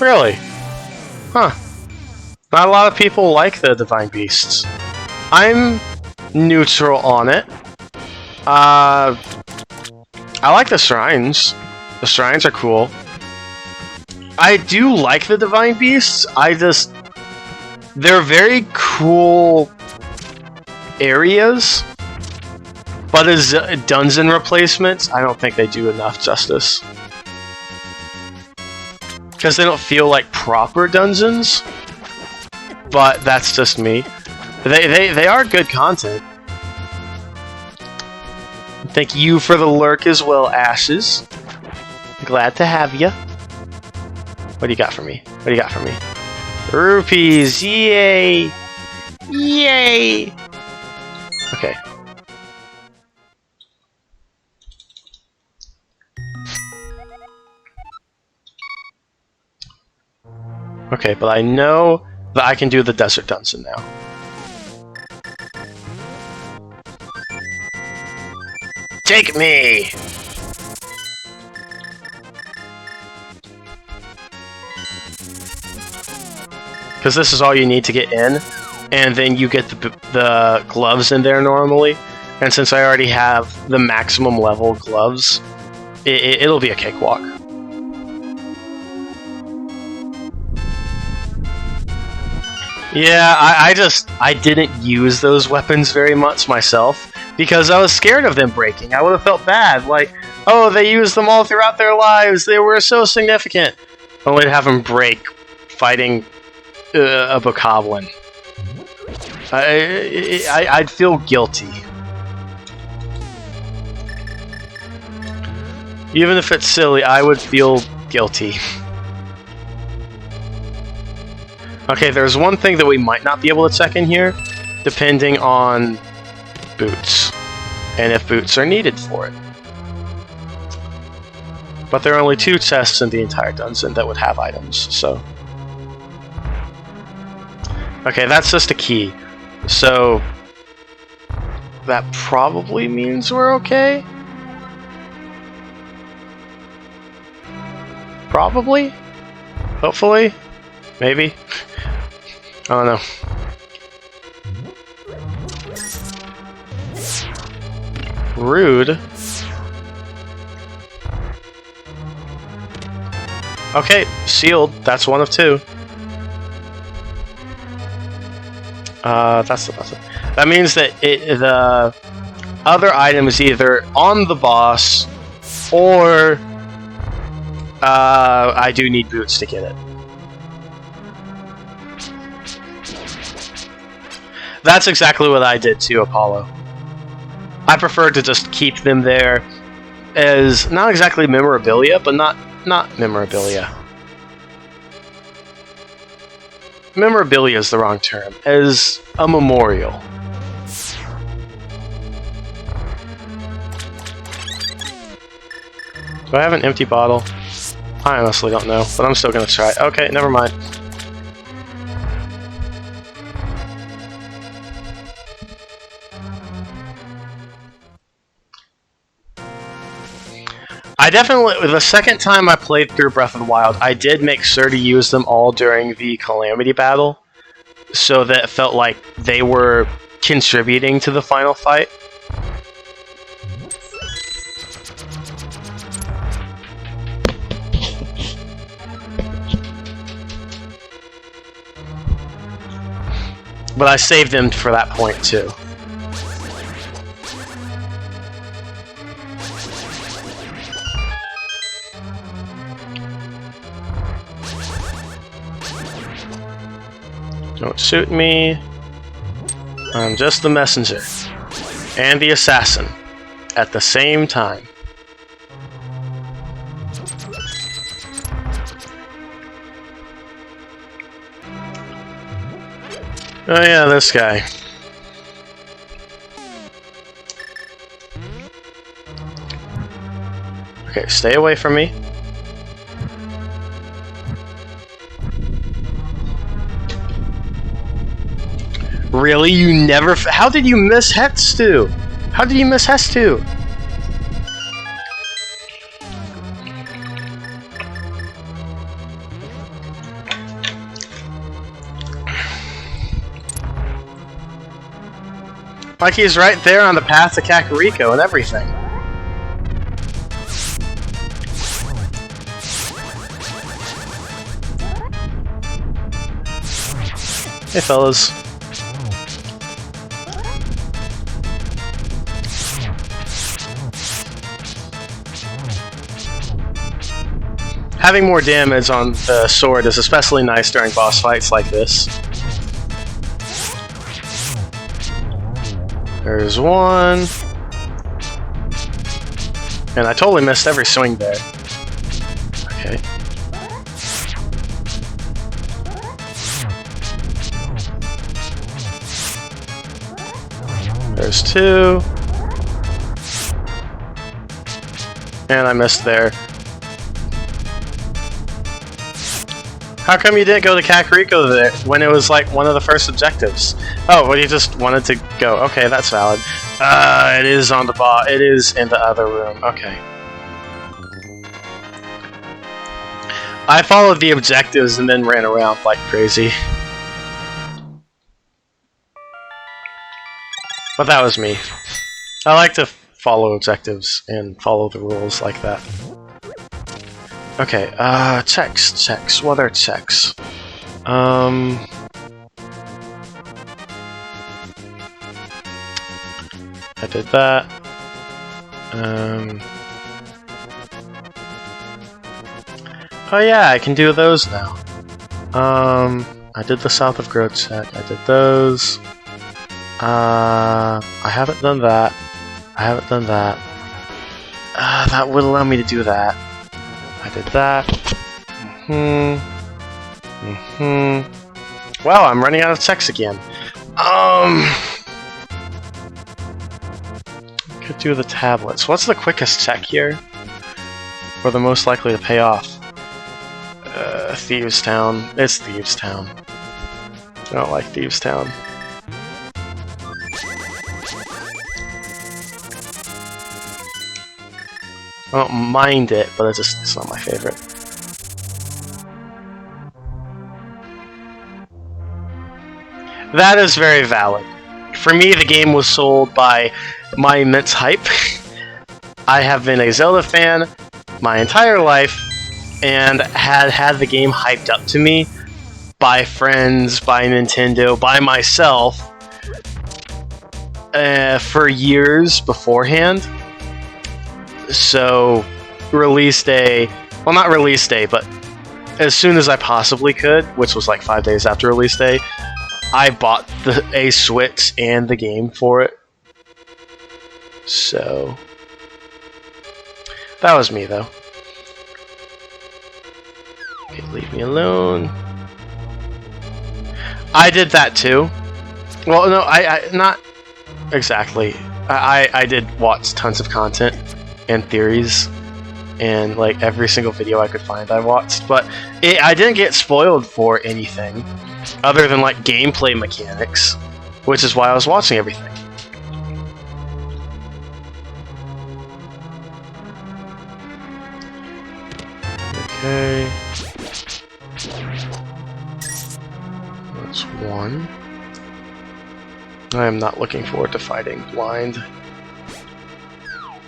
Really? Huh. Not a lot of people like the Divine Beasts. I'm neutral on it. I like the shrines. The shrines are cool. I do like the Divine Beasts. They're very cool areas, but as dungeon replacements, I don't think they do enough justice. Because they don't feel like proper dungeons, but that's just me. They are good content. Thank you for the lurk as well, Ashes. Glad to have ya. What do you got for me? What do you got for me? Rupees! Yay! Yay! Okay. Okay, but I know that I can do the desert dungeon now. Take me! Because this is all you need to get in, and then you get the gloves in there normally. And since I already have the maximum level gloves, it'll be a cakewalk. Yeah, I didn't use those weapons very much myself because I was scared of them breaking. I would have felt bad, like, oh, they used them all throughout their lives. They were so significant. Only to have them break fighting a bokoblin. I'd feel guilty. Even if it's silly, I would feel guilty. Okay, there's one thing that we might not be able to check in here, depending on boots, and if boots are needed for it. But there are only 2 chests in the entire dungeon that would have items, so... Okay, that's just a key. So... that probably means we're okay? Probably? Hopefully? Maybe? I don't know. Rude. Okay, shield. That's one of 2. That's it. That means that the other item is either on the boss, or I do need boots to get it. That's exactly what I did too, Apollo. I prefer to just keep them there as not exactly memorabilia, but not memorabilia. Memorabilia is the wrong term. As a memorial. Do I have an empty bottle? I honestly don't know, but I'm still gonna try. Okay, never mind. I definitely, the second time I played through Breath of the Wild, I did make sure to use them all during the Calamity battle, so that it felt like they were contributing to the final fight. But I saved them for that point too. Don't shoot me. I'm just the messenger. And the assassin. At the same time. Oh yeah, this guy. Okay, stay away from me. Really? You never... How did you miss Hex 2? How did you miss Hex 2? Like he's right there on the path to Kakariko and everything. Hey fellas. Having more damage on the sword is especially nice during boss fights like this. There's one. And I totally missed every swing there. Okay. There's two. And I missed there. How come you didn't go to Kakariko there when it was like one of the first objectives? Oh, well, you just wanted to go. Okay, that's valid. It is on the bot. It is in the other room. Okay. I followed the objectives and then ran around like crazy. But that was me. I like to follow objectives and follow the rules like that. Okay, checks. What are checks? I did that. Oh yeah, I can do those now. I did the South of Grove check. I did those. I haven't done that. That would allow me to do that. I did that. Wow, I'm running out of checks again. Could do the tablets. What's the quickest check here? Or the most likely to pay off? Thieves Town. It's Thieves Town. I don't like Thieves Town. I don't mind it, but it's not my favorite. That is very valid. For me, the game was sold by my immense hype. I have been a Zelda fan my entire life, and had the game hyped up to me by friends, by Nintendo, by myself for years beforehand. So, release day, well, not release day, but as soon as I possibly could, which was like 5 days after release day, I bought a Switch and the game for it. So, that was me, though. Okay, leave me alone. I did that too. Well, no, I not exactly. I did watch tons of content and theories, and like every single video I could find I watched, but I didn't get spoiled for anything other than like gameplay mechanics, which is why I was watching everything. Okay. That's one. I am not looking forward to fighting blind.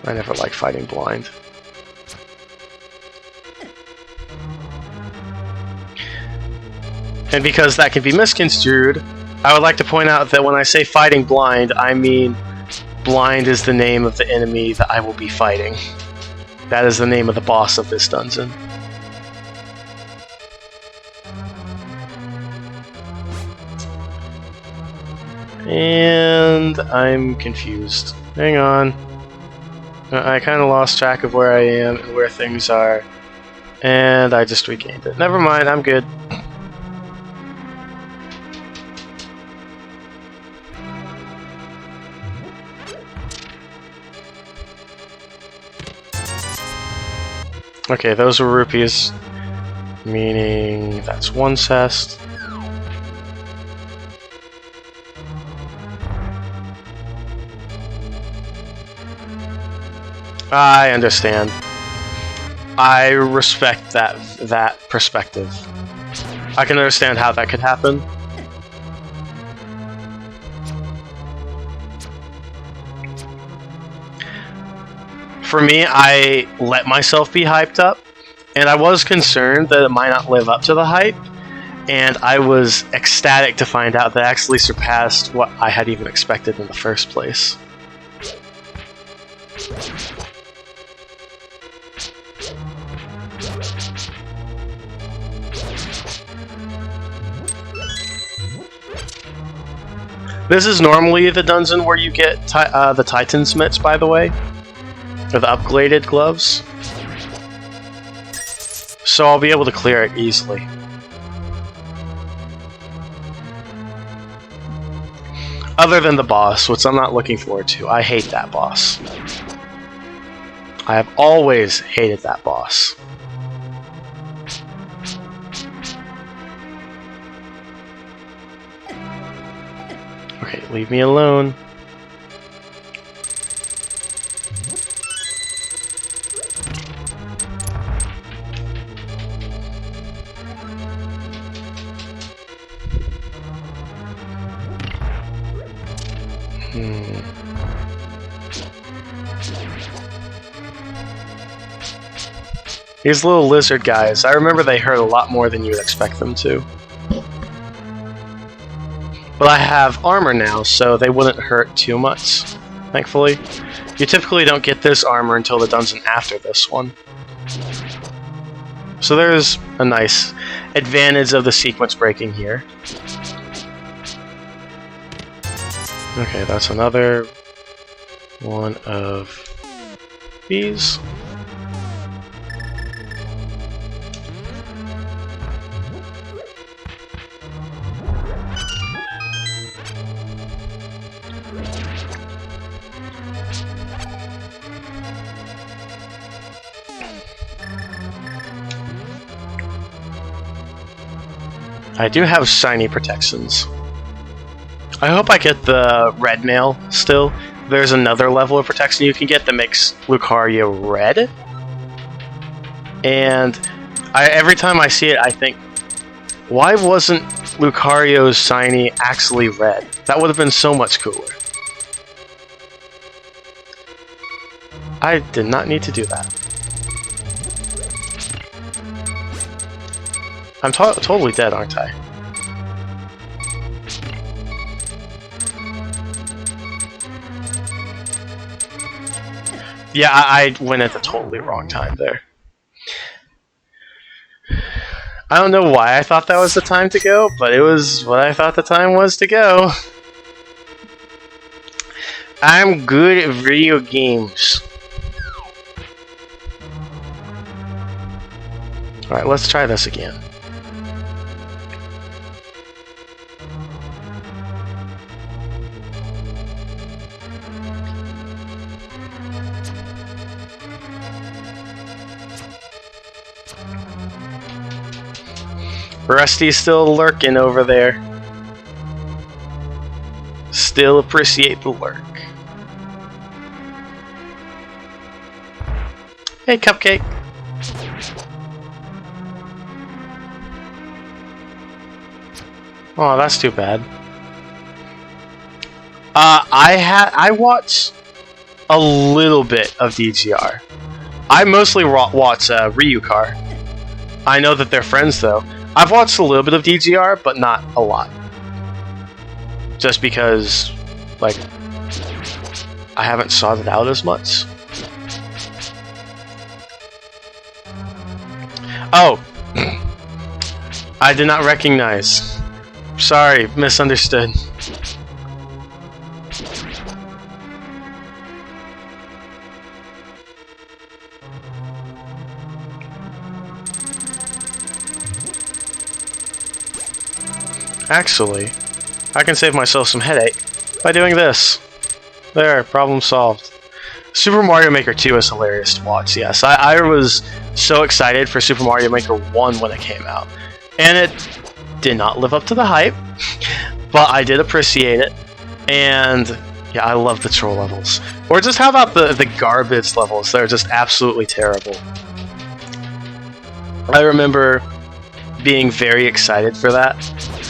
I never like fighting blind. And because that can be misconstrued, I would like to point out that when I say fighting blind, I mean blind is the name of the enemy that I will be fighting. That is the name of the boss of this dungeon. And I'm confused. Hang on. I kind of lost track of where I am and where things are. And I just regained it. Never mind, I'm good. Okay, those were rupees. Meaning that's one cest. I understand. I respect that perspective. I can understand how that could happen. For me, I let myself be hyped up, and I was concerned that it might not live up to the hype, and I was ecstatic to find out that it actually surpassed what I had even expected in the first place. This is normally the dungeon where you get the Titan's mitts, by the way. Or the upgraded gloves. So I'll be able to clear it easily. Other than the boss, which I'm not looking forward to. I hate that boss. I have always hated that boss. Okay, leave me alone. These little lizard guys, I remember they hurt a lot more than you would expect them to. But I have armor now, so they wouldn't hurt too much, thankfully. You typically don't get this armor until the dungeon after this one. So there's a nice advantage of the sequence breaking here. Okay, that's another one of these. I do have shiny protections. I hope I get the red mail still. There's another level of protection you can get that makes Lucario red. And every time I see it, I think, why wasn't Lucario's shiny actually red? That would have been so much cooler. I did not need to do that. I'm totally dead, aren't I? Yeah, I went at the totally wrong time there. I don't know why I thought that was the time to go, but it was what I thought the time was to go. I'm good at video games. Alright, let's try this again. Rusty's still lurking over there. Still appreciate the lurk. Hey, Cupcake. Oh, that's too bad. I watch a little bit of DGR. I mostly watch Ryukar. I know that they're friends though. I've watched a little bit of DGR, but not a lot. Just because, like, I haven't sought it out as much. Oh! I did not recognize. Sorry, misunderstood. Actually, I can save myself some headache by doing this. There, problem solved. Super Mario Maker 2 is hilarious to watch, yes. I was so excited for Super Mario Maker 1 when it came out. And it did not live up to the hype, but I did appreciate it. And yeah, I love the troll levels. Or just how about the garbage levels? They're just absolutely terrible. I remember being very excited for that.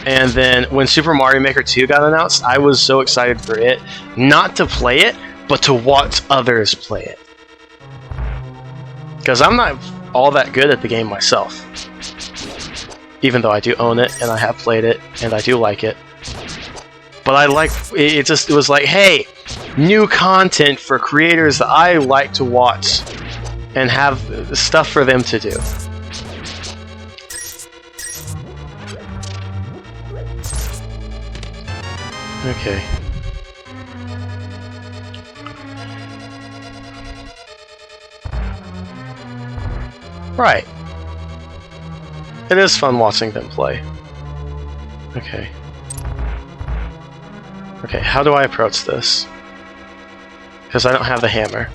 And then when Super Mario Maker 2 got announced, I was so excited for it, not to play it, but to watch others play it. Because I'm not all that good at the game myself. Even though I do own it, and I have played it, and I do like it. But I like, it was like, hey, new content for creators that I like to watch, and have stuff for them to do. Okay. Right. It is fun watching them play. Okay. Okay, how do I approach this? Because I don't have the hammer.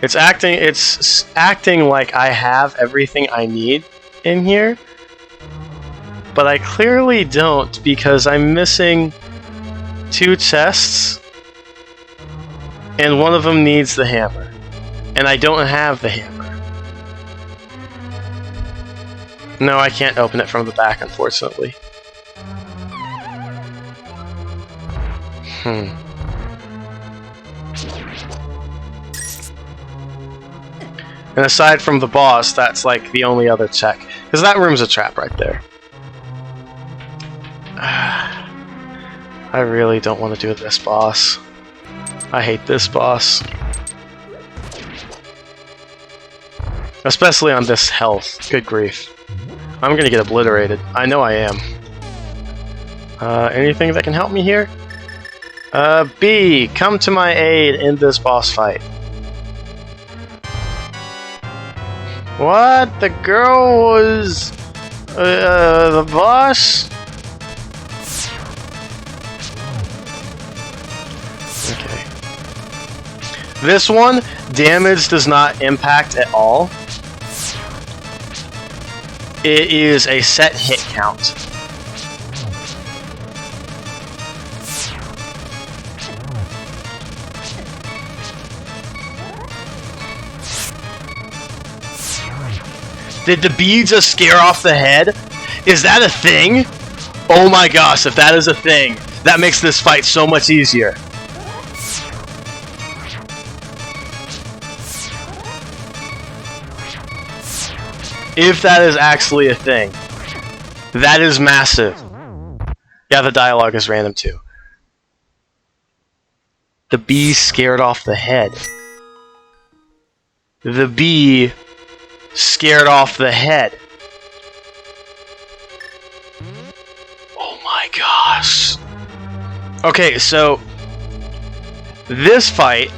It's acting like I have everything I need in here, but I clearly don't because I'm missing 2 chests, and one of them needs the hammer, and I don't have the hammer. No, I can't open it from the back, unfortunately. And aside from the boss, that's like the only other check. Because that room's a trap right there. I really don't want to do this boss. I hate this boss. Especially on this health. Good grief. I'm gonna get obliterated. I know I am. Anything that can help me here? B, come to my aid in this boss fight. What? The girl was... the boss? Okay. This one, damage does not impact at all. It is a set hit count. Did the bee just scare off the head? Is that a thing? Oh my gosh, if that is a thing, that makes this fight so much easier. If that is actually a thing, that is massive. Yeah, the dialogue is random too. The bee scared off the head. The bee scared off the head. Oh my gosh. Okay, so this fight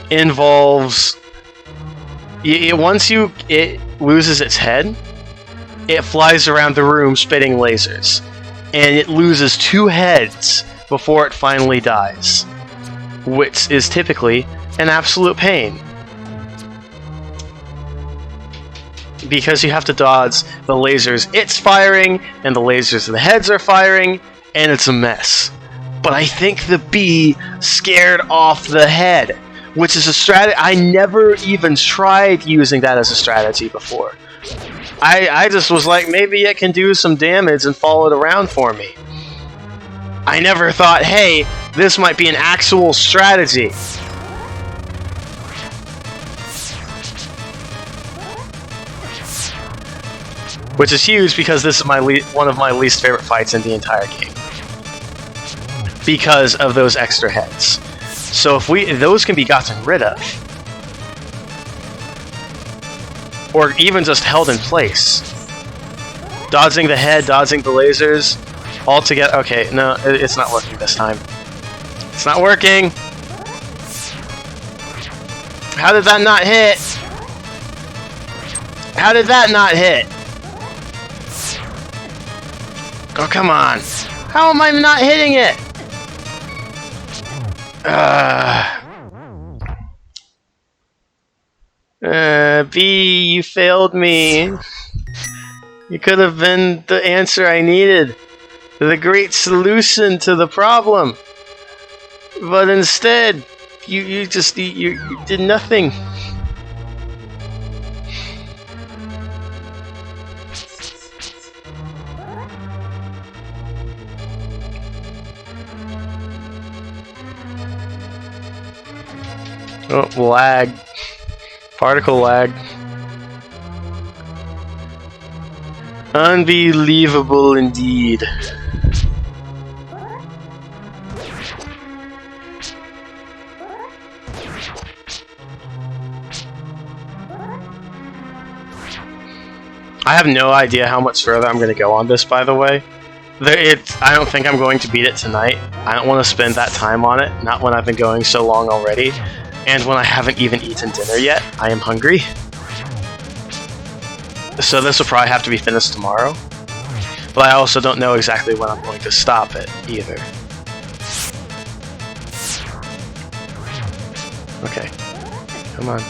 involves once it loses its head, it flies around the room spitting lasers, and it loses 2 heads before it finally dies, which is typically an absolute pain. Because you have to dodge the lasers it's firing, and the lasers the heads are firing, and it's a mess. But I think the bee scared off the head, which is a strategy. I never even tried using that as a strategy before. I just was like, maybe it can do some damage and follow it around for me. I never thought, hey, this might be an actual strategy. Which is huge because this is one of my least favorite fights in the entire game. Because of those extra heads. So if those can be gotten rid of, or even just held in place, dodging the head, dodging the lasers, all together. Okay, no, it's not working this time. It's not working. How did that not hit? How did that not hit? Oh, come on. How am I not hitting it? B, you failed me. You could have been the answer I needed. The great solution to the problem. But instead, you did nothing. Oh, lag. Particle lag. Unbelievable indeed. I have no idea how much further I'm going to go on this, by the way. I don't think I'm going to beat it tonight. I don't want to spend that time on it, not when I've been going so long already. And when I haven't even eaten dinner yet, I am hungry. So this will probably have to be finished tomorrow. But I also don't know exactly when I'm going to stop it, either. Okay. Come on.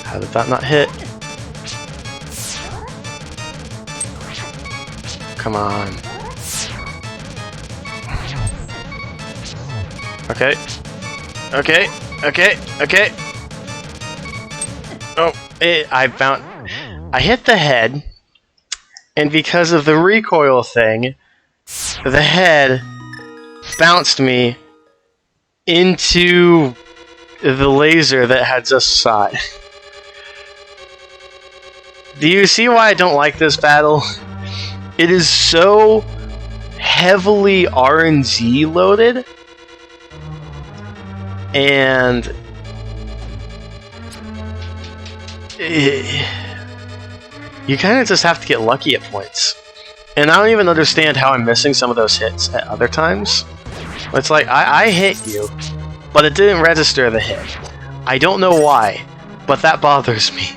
How did that not hit? Come on. Okay. Okay. Okay. Okay. Oh, I hit the head, and because of the recoil thing, the head bounced me into the laser that had just shot. Do you see why I don't like this battle? It is so heavily RNG loaded, and you kind of just have to get lucky at points. And I don't even understand how I'm missing some of those hits at other times. It's like, I hit you, but it didn't register the hit. I don't know why, but that bothers me.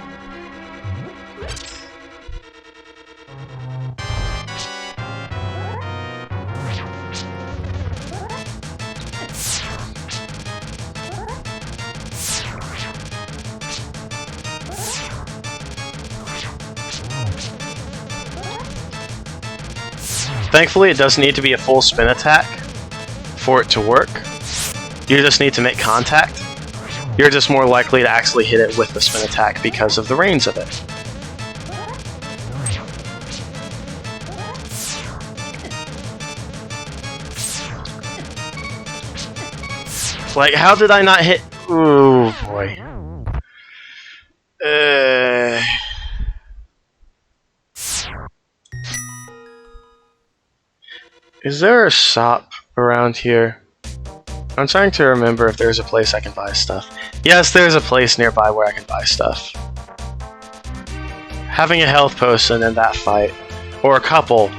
Thankfully, it doesn't need to be a full spin attack for it to work. You just need to make contact. You're just more likely to actually hit it with the spin attack because of the range of it. Like, how did I not hit? Ooh, boy. Is there a shop around here? I'm trying to remember if there's a place I can buy stuff. Yes, there's a place nearby where I can buy stuff. Having a health potion in that fight, or a couple,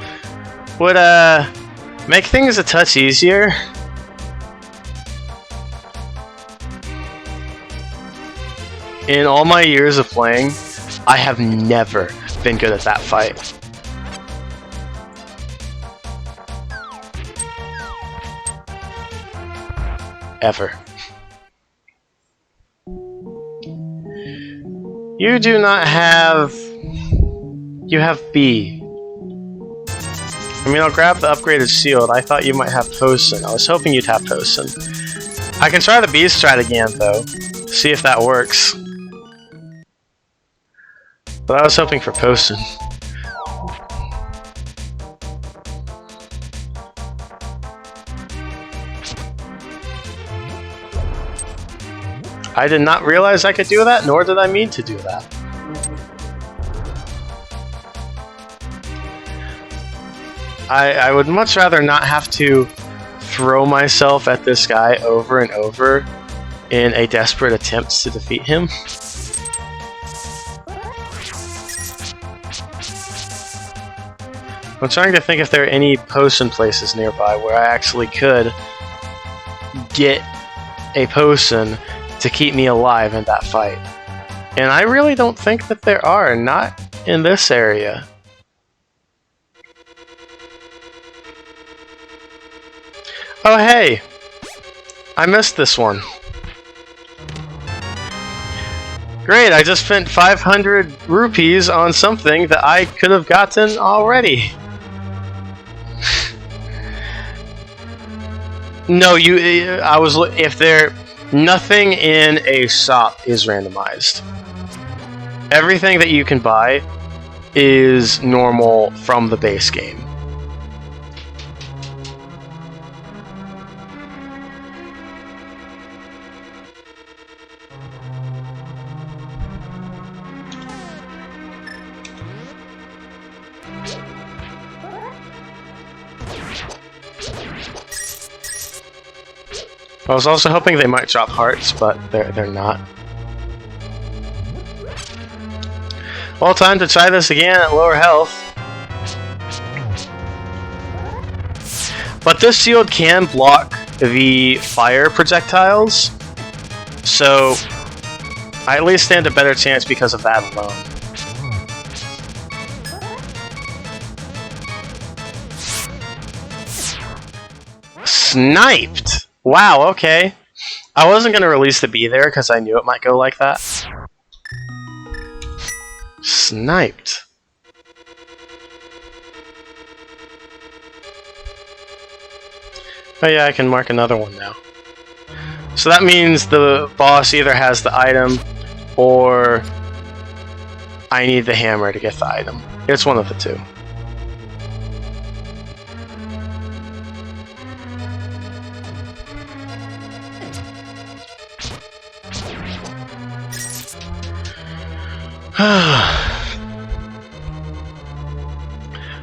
would make things a touch easier. In all my years of playing, I have never been good at that fight. Ever. You do not have... You have B. I mean, I'll grab the upgraded shield. I thought you might have potion. I was hoping you'd have potion. I can try the B strat again, though. See if that works. But I was hoping for potion. I did not realize I could do that, nor did I mean to do that. I would much rather not have to throw myself at this guy over and over in a desperate attempt to defeat him. I'm trying to think if there are any potion places nearby where I actually could get a potion to keep me alive in that fight. And I really don't think that there are, not in this area. Oh hey! I missed this one. Great, I just spent 500 rupees on something that I could have gotten already. No, if there... Nothing in a shop is randomized. Everything that you can buy is normal from the base game. I was also hoping they might drop hearts, but they're not. Well, time to try this again at lower health. But this shield can block the fire projectiles, so I at least stand a better chance because of that alone. Sniped! Wow, okay. I wasn't going to release the B there because I knew it might go like that. Sniped. Oh yeah, I can mark another one now. So that means the boss either has the item or I need the hammer to get the item. It's one of the two.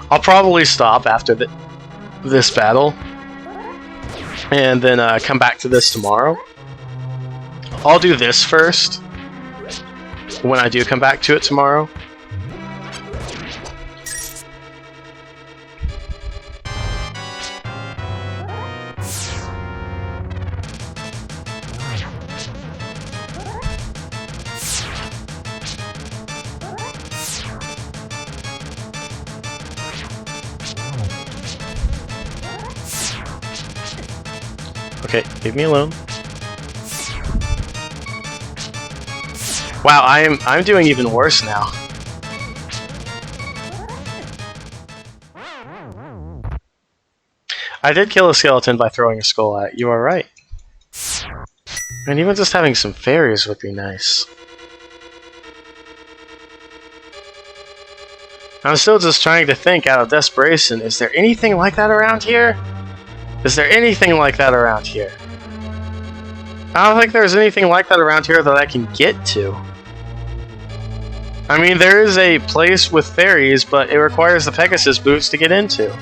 I'll probably stop after this battle and then come back to this tomorrow. I'll do this first when I do come back to it tomorrow. Okay, leave me alone. Wow, I'm doing even worse now. I did kill a skeleton by throwing a skull at it, you are right. And even just having some fairies would be nice. I'm still just trying to think out of desperation, is there anything like that around here? Is there anything like that around here? I don't think there's anything like that around here that I can get to. I mean, there is a place with fairies, but it requires the Pegasus boots to get into.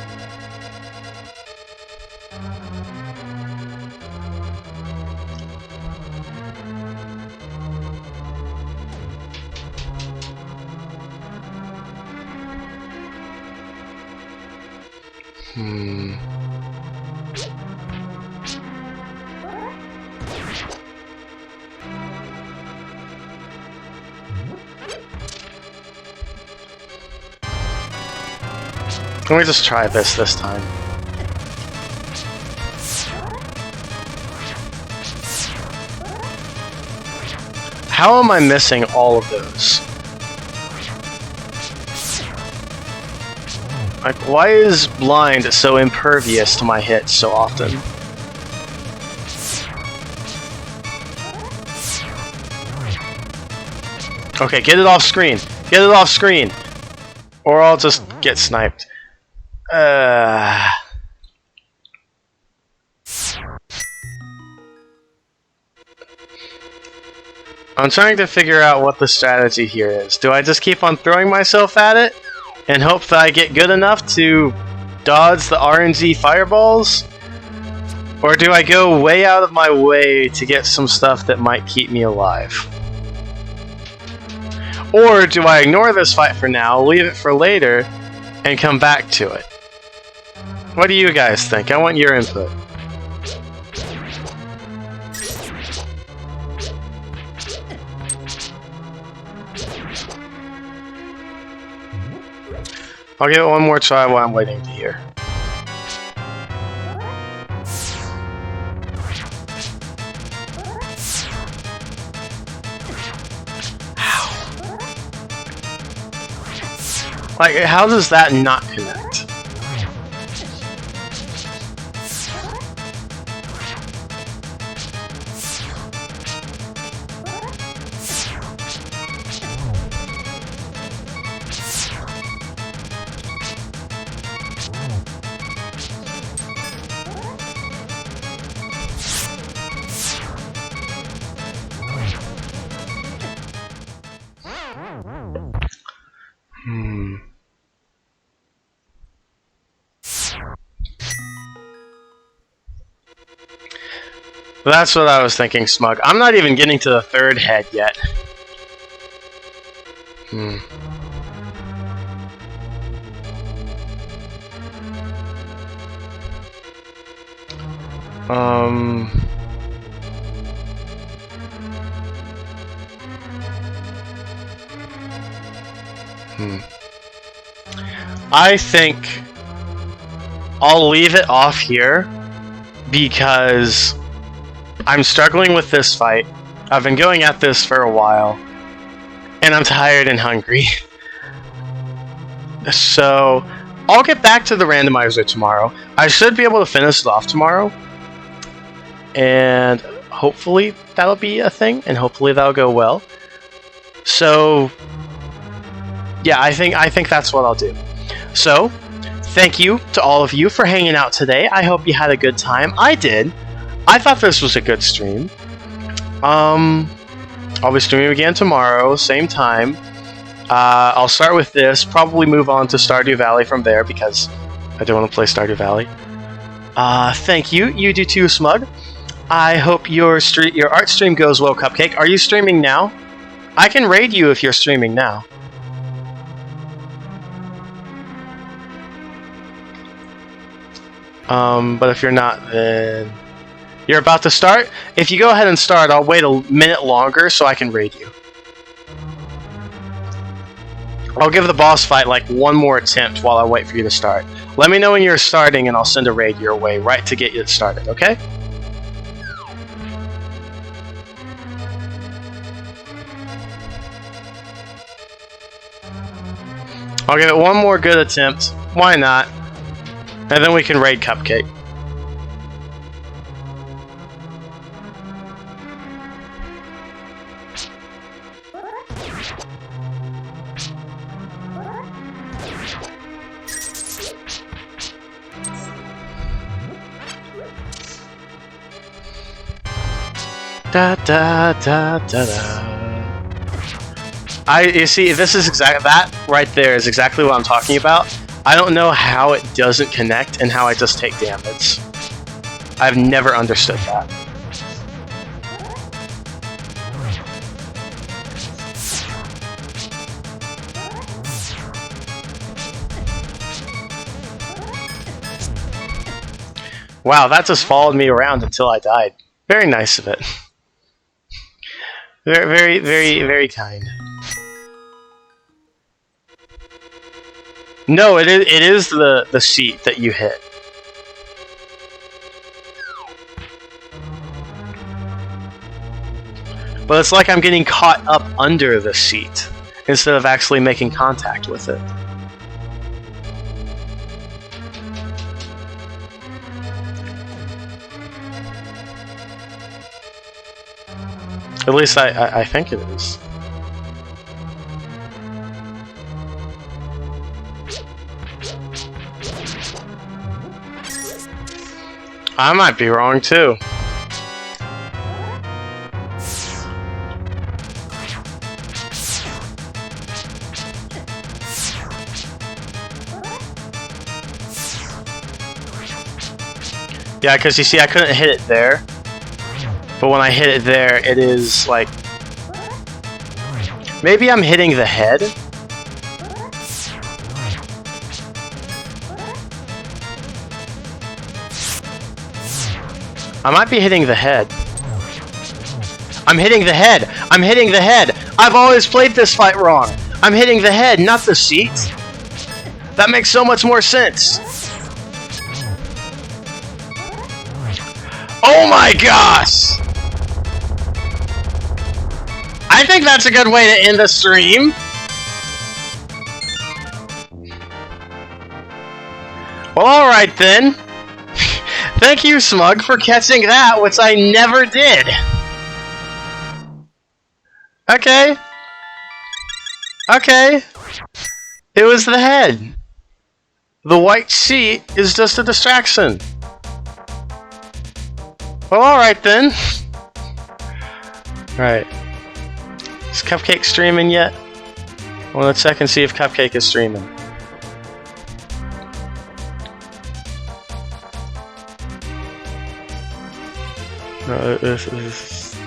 Hmm. Let me just try this time. How am I missing all of those? Like, why is blind so impervious to my hits so often? Okay, get it off screen. Get it off screen. Or I'll just get sniped. I'm trying to figure out what the strategy here is. Do I just keep on throwing myself at it and hope that I get good enough to dodge the RNG fireballs? Or do I go way out of my way to get some stuff that might keep me alive? Or do I ignore this fight for now, leave it for later, and come back to it? What do you guys think? I want your input. I'll give it one more try while I'm waiting to hear. Like, how does that not connect? That's what I was thinking, Smug. I'm not even getting to the third head yet. I think I'll leave it off here because I'm struggling with this fight. I've been going at this for a while, and I'm tired and hungry. So, I'll get back to the randomizer tomorrow. I should be able to finish it off tomorrow, and hopefully that'll be a thing, and hopefully that'll go well. So, yeah, I think that's what I'll do. So, thank you to all of you for hanging out today. I hope you had a good time. I did. I thought this was a good stream. I'll be streaming again tomorrow, same time. I'll start with this, probably move on to Stardew Valley from there because I do want to play Stardew Valley. Thank you. You do too, Smug. I hope your art stream goes well, Cupcake. Are you streaming now? I can raid you if you're streaming now. But if you're not, then you're about to start? If you go ahead and start, I'll wait a minute longer so I can raid you. I'll give the boss fight like one more attempt while I wait for you to start. Let me know when you're starting and I'll send a raid your way right to get you started, okay? I'll give it one more good attempt. Why not? And then we can raid Cupcake. Da da da da da. You see, this is that right there is exactly what I'm talking about. I don't know how it doesn't connect and how I just take damage. I've never understood that. Wow, that just followed me around until I died. Very nice of it. Very, very, very, very kind. No, it is the seat that you hit. But it's like I'm getting caught up under the seat instead of actually making contact with it. At least I think it is. I might be wrong too. Yeah, because you see, I couldn't hit it there. But when I hit it there, it is like... Maybe I'm hitting the head? I might be hitting the head. I'm hitting the head! I'm hitting the head! I've always played this fight wrong! I'm hitting the head, not the seat! That makes so much more sense! Oh my gosh! I think that's a good way to end the stream. Well, alright then. Thank you, Smug, for catching that, which I never did. Okay. Okay. It was the head. The white sheet is just a distraction. Well, alright then. Alright. Is Cupcake streaming yet? Well, let's check and see if Cupcake is streaming. No, this is...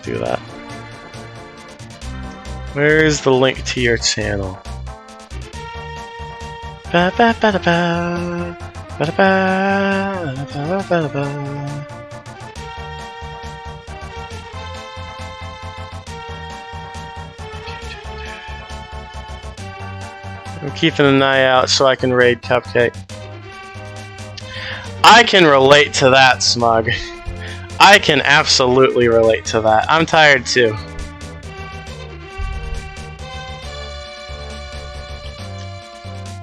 do that. Where is the link to your channel? Ba ba ba da ba. Ba da ba. Ba ba ba ba. I'm keeping an eye out so I can raid Cupcake. I can relate to that, Smug. I can absolutely relate to that. I'm tired too.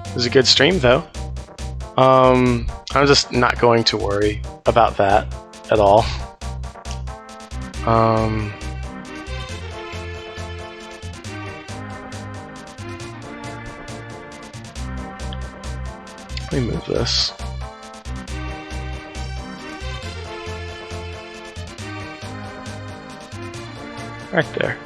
It was a good stream though. I'm just not going to worry about that at all. Let me move this. Right there.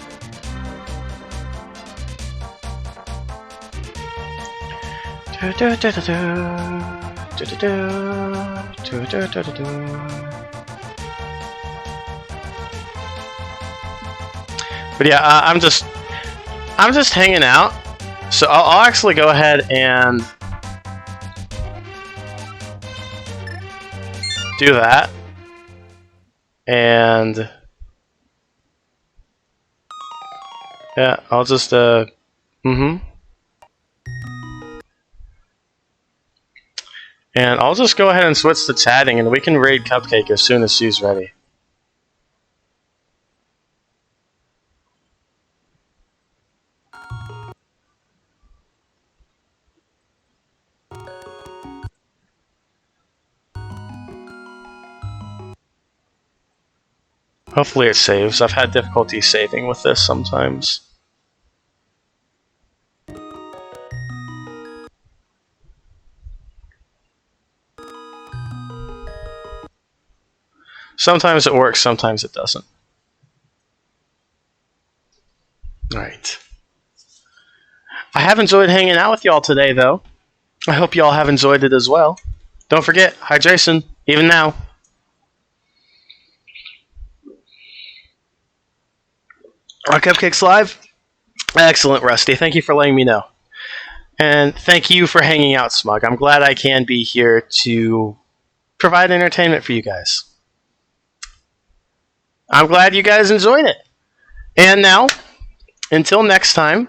But yeah, I'm just hanging out. So I'll actually go ahead and do that, and yeah, I'll just and I'll just go ahead and switch to chatting, and we can raid Cupcake as soon as she's ready. Hopefully it saves. I've had difficulty saving with this sometimes. Sometimes it works, sometimes it doesn't. Alright. I have enjoyed hanging out with y'all today, though. I hope y'all have enjoyed it as well. Don't forget, hydration, even now. Are Cupcakes live? Excellent, Rusty. Thank you for letting me know. And thank you for hanging out, Smug. I'm glad I can be here to provide entertainment for you guys. I'm glad you guys enjoyed it. And now, until next time,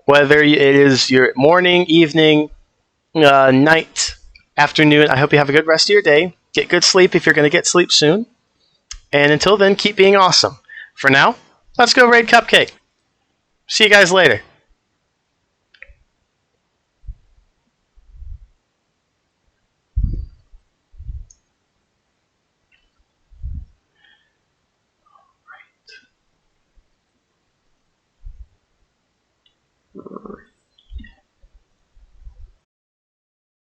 whether it is your morning, evening, night, afternoon, I hope you have a good rest of your day. Get good sleep if you're going to get sleep soon. And until then, keep being awesome. For now, let's go raid Cupcake. See you guys later.